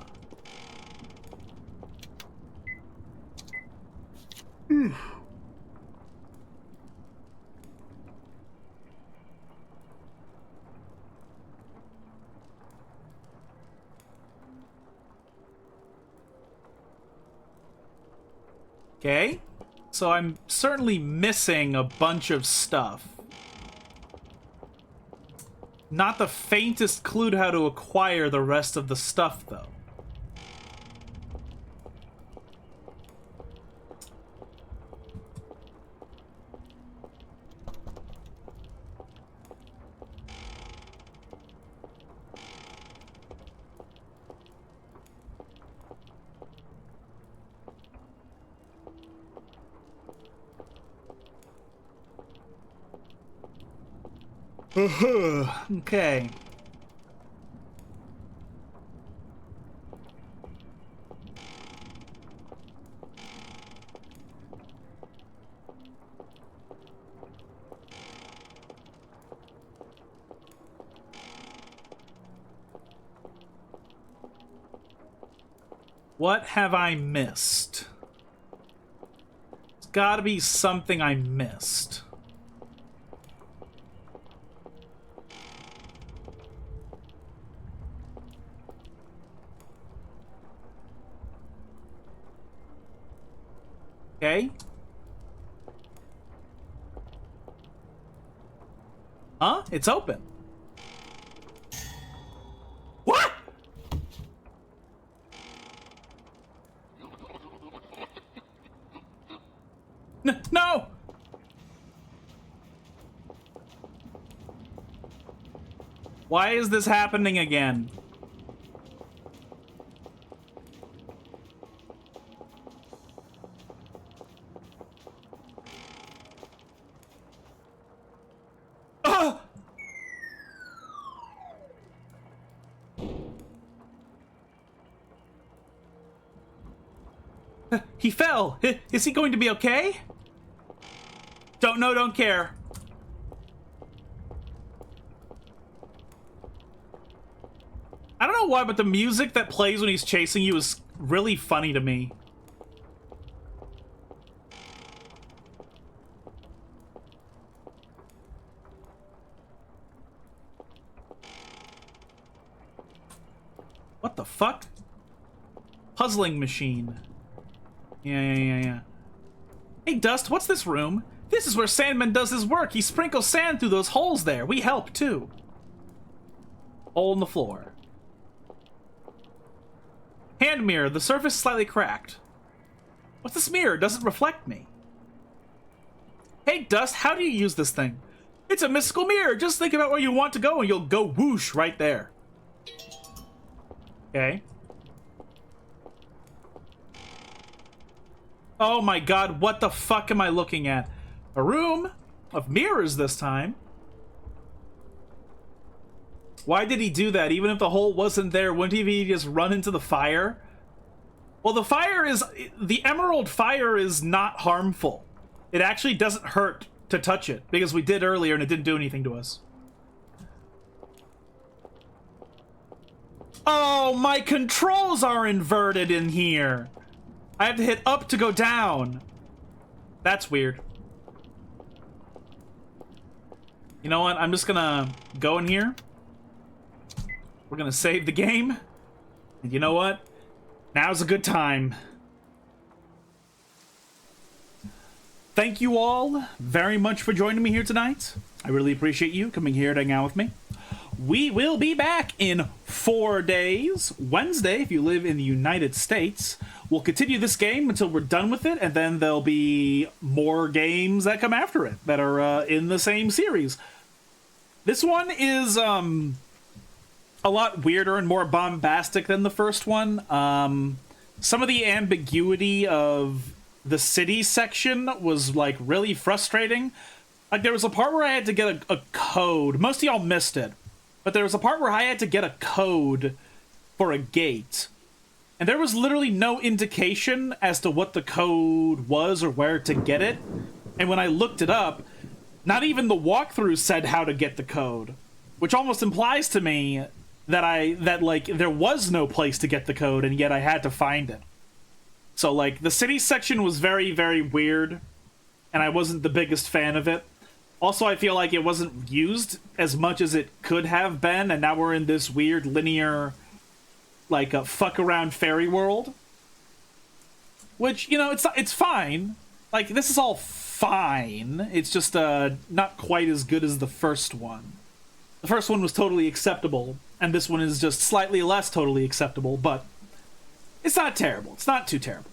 Okay. So I'm certainly missing a bunch of stuff. Not the faintest clue to how to acquire the rest of the stuff, though. Okay. What have I missed? There's gotta be something I missed. Okay. Huh? It's open. What? No! Why is this happening again? He fell. Is he going to be okay? Don't know, don't care. I don't know why, but the music that plays when he's chasing you is really funny to me. What the fuck? Puzzling machine. Yeah. Hey, Dust, what's this room? This is where Sandman does his work. He sprinkles sand through those holes there. We help, too. Hole in the floor. Hand mirror. The surface slightly cracked. What's this mirror? It doesn't reflect me. Hey, Dust, how do you use this thing? It's a mystical mirror. Just think about where you want to go and you'll go whoosh right there. Okay. Oh my god, what the fuck am I looking at? A room of mirrors this time. Why did he do that? Even if the hole wasn't there, wouldn't he just run into the fire? Well, the emerald fire is not harmful. It actually doesn't hurt to touch it, because we did earlier and it didn't do anything to us. Oh, my controls are inverted in here. I have to hit up to go down. That's weird. You know what? I'm just gonna go in here. We're gonna save the game. And you know what? Now's a good time. Thank you all very much for joining me here tonight. I really appreciate you coming here to hang out with me. We will be back in 4 days. Wednesday, if you live in the United States. We'll continue this game until we're done with it, and then there'll be more games that come after it that are in the same series. This one is a lot weirder and more bombastic than the first one. Some of the ambiguity of the city section was, like, really frustrating. Like, there was a part where I had to get a code. Most of y'all missed it. But there was a part where I had to get a code for a gate. And there was literally no indication as to what the code was or where to get it. And when I looked it up, not even the walkthrough said how to get the code. Which almost implies to me that like, there was no place to get the code, and yet I had to find it. So, like, the city section was very, very weird, and I wasn't the biggest fan of it. Also, I feel like it wasn't used as much as it could have been, and now we're in this weird linear, like, a fuck-around fairy world. Which, you know, it's fine. Like, this is all fine. It's just, not quite as good as the first one. The first one was totally acceptable, and this one is just slightly less totally acceptable, but it's not terrible. It's not too terrible.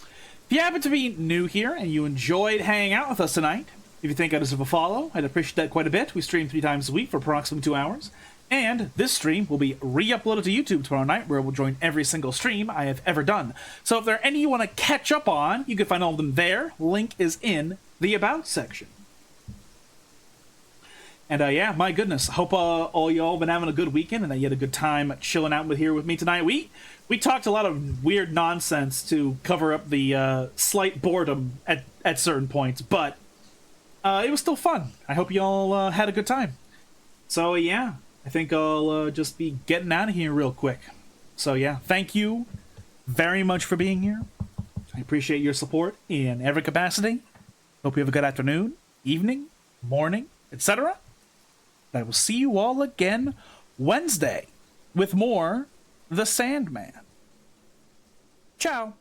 If you happen to be new here and you enjoyed hanging out with us tonight, if you think I deserve a follow, I'd appreciate that quite a bit. We stream 3 times a week for approximately 2 hours. And this stream will be re-uploaded to YouTube tomorrow night, where we'll join every single stream I have ever done. So if there are any you want to catch up on, you can find all of them there. Link is in the About section. And yeah, my goodness, I hope all y'all been having a good weekend and that you had a good time chilling out here with me tonight. We talked a lot of weird nonsense to cover up the slight boredom at certain points, but it was still fun. I hope y'all had a good time. So yeah, I think I'll just be getting out of here real quick. So yeah, thank you very much for being here. I appreciate your support in every capacity. Hope you have a good afternoon, evening, morning, etc. I will see you all again Wednesday with more The Sandman. Ciao.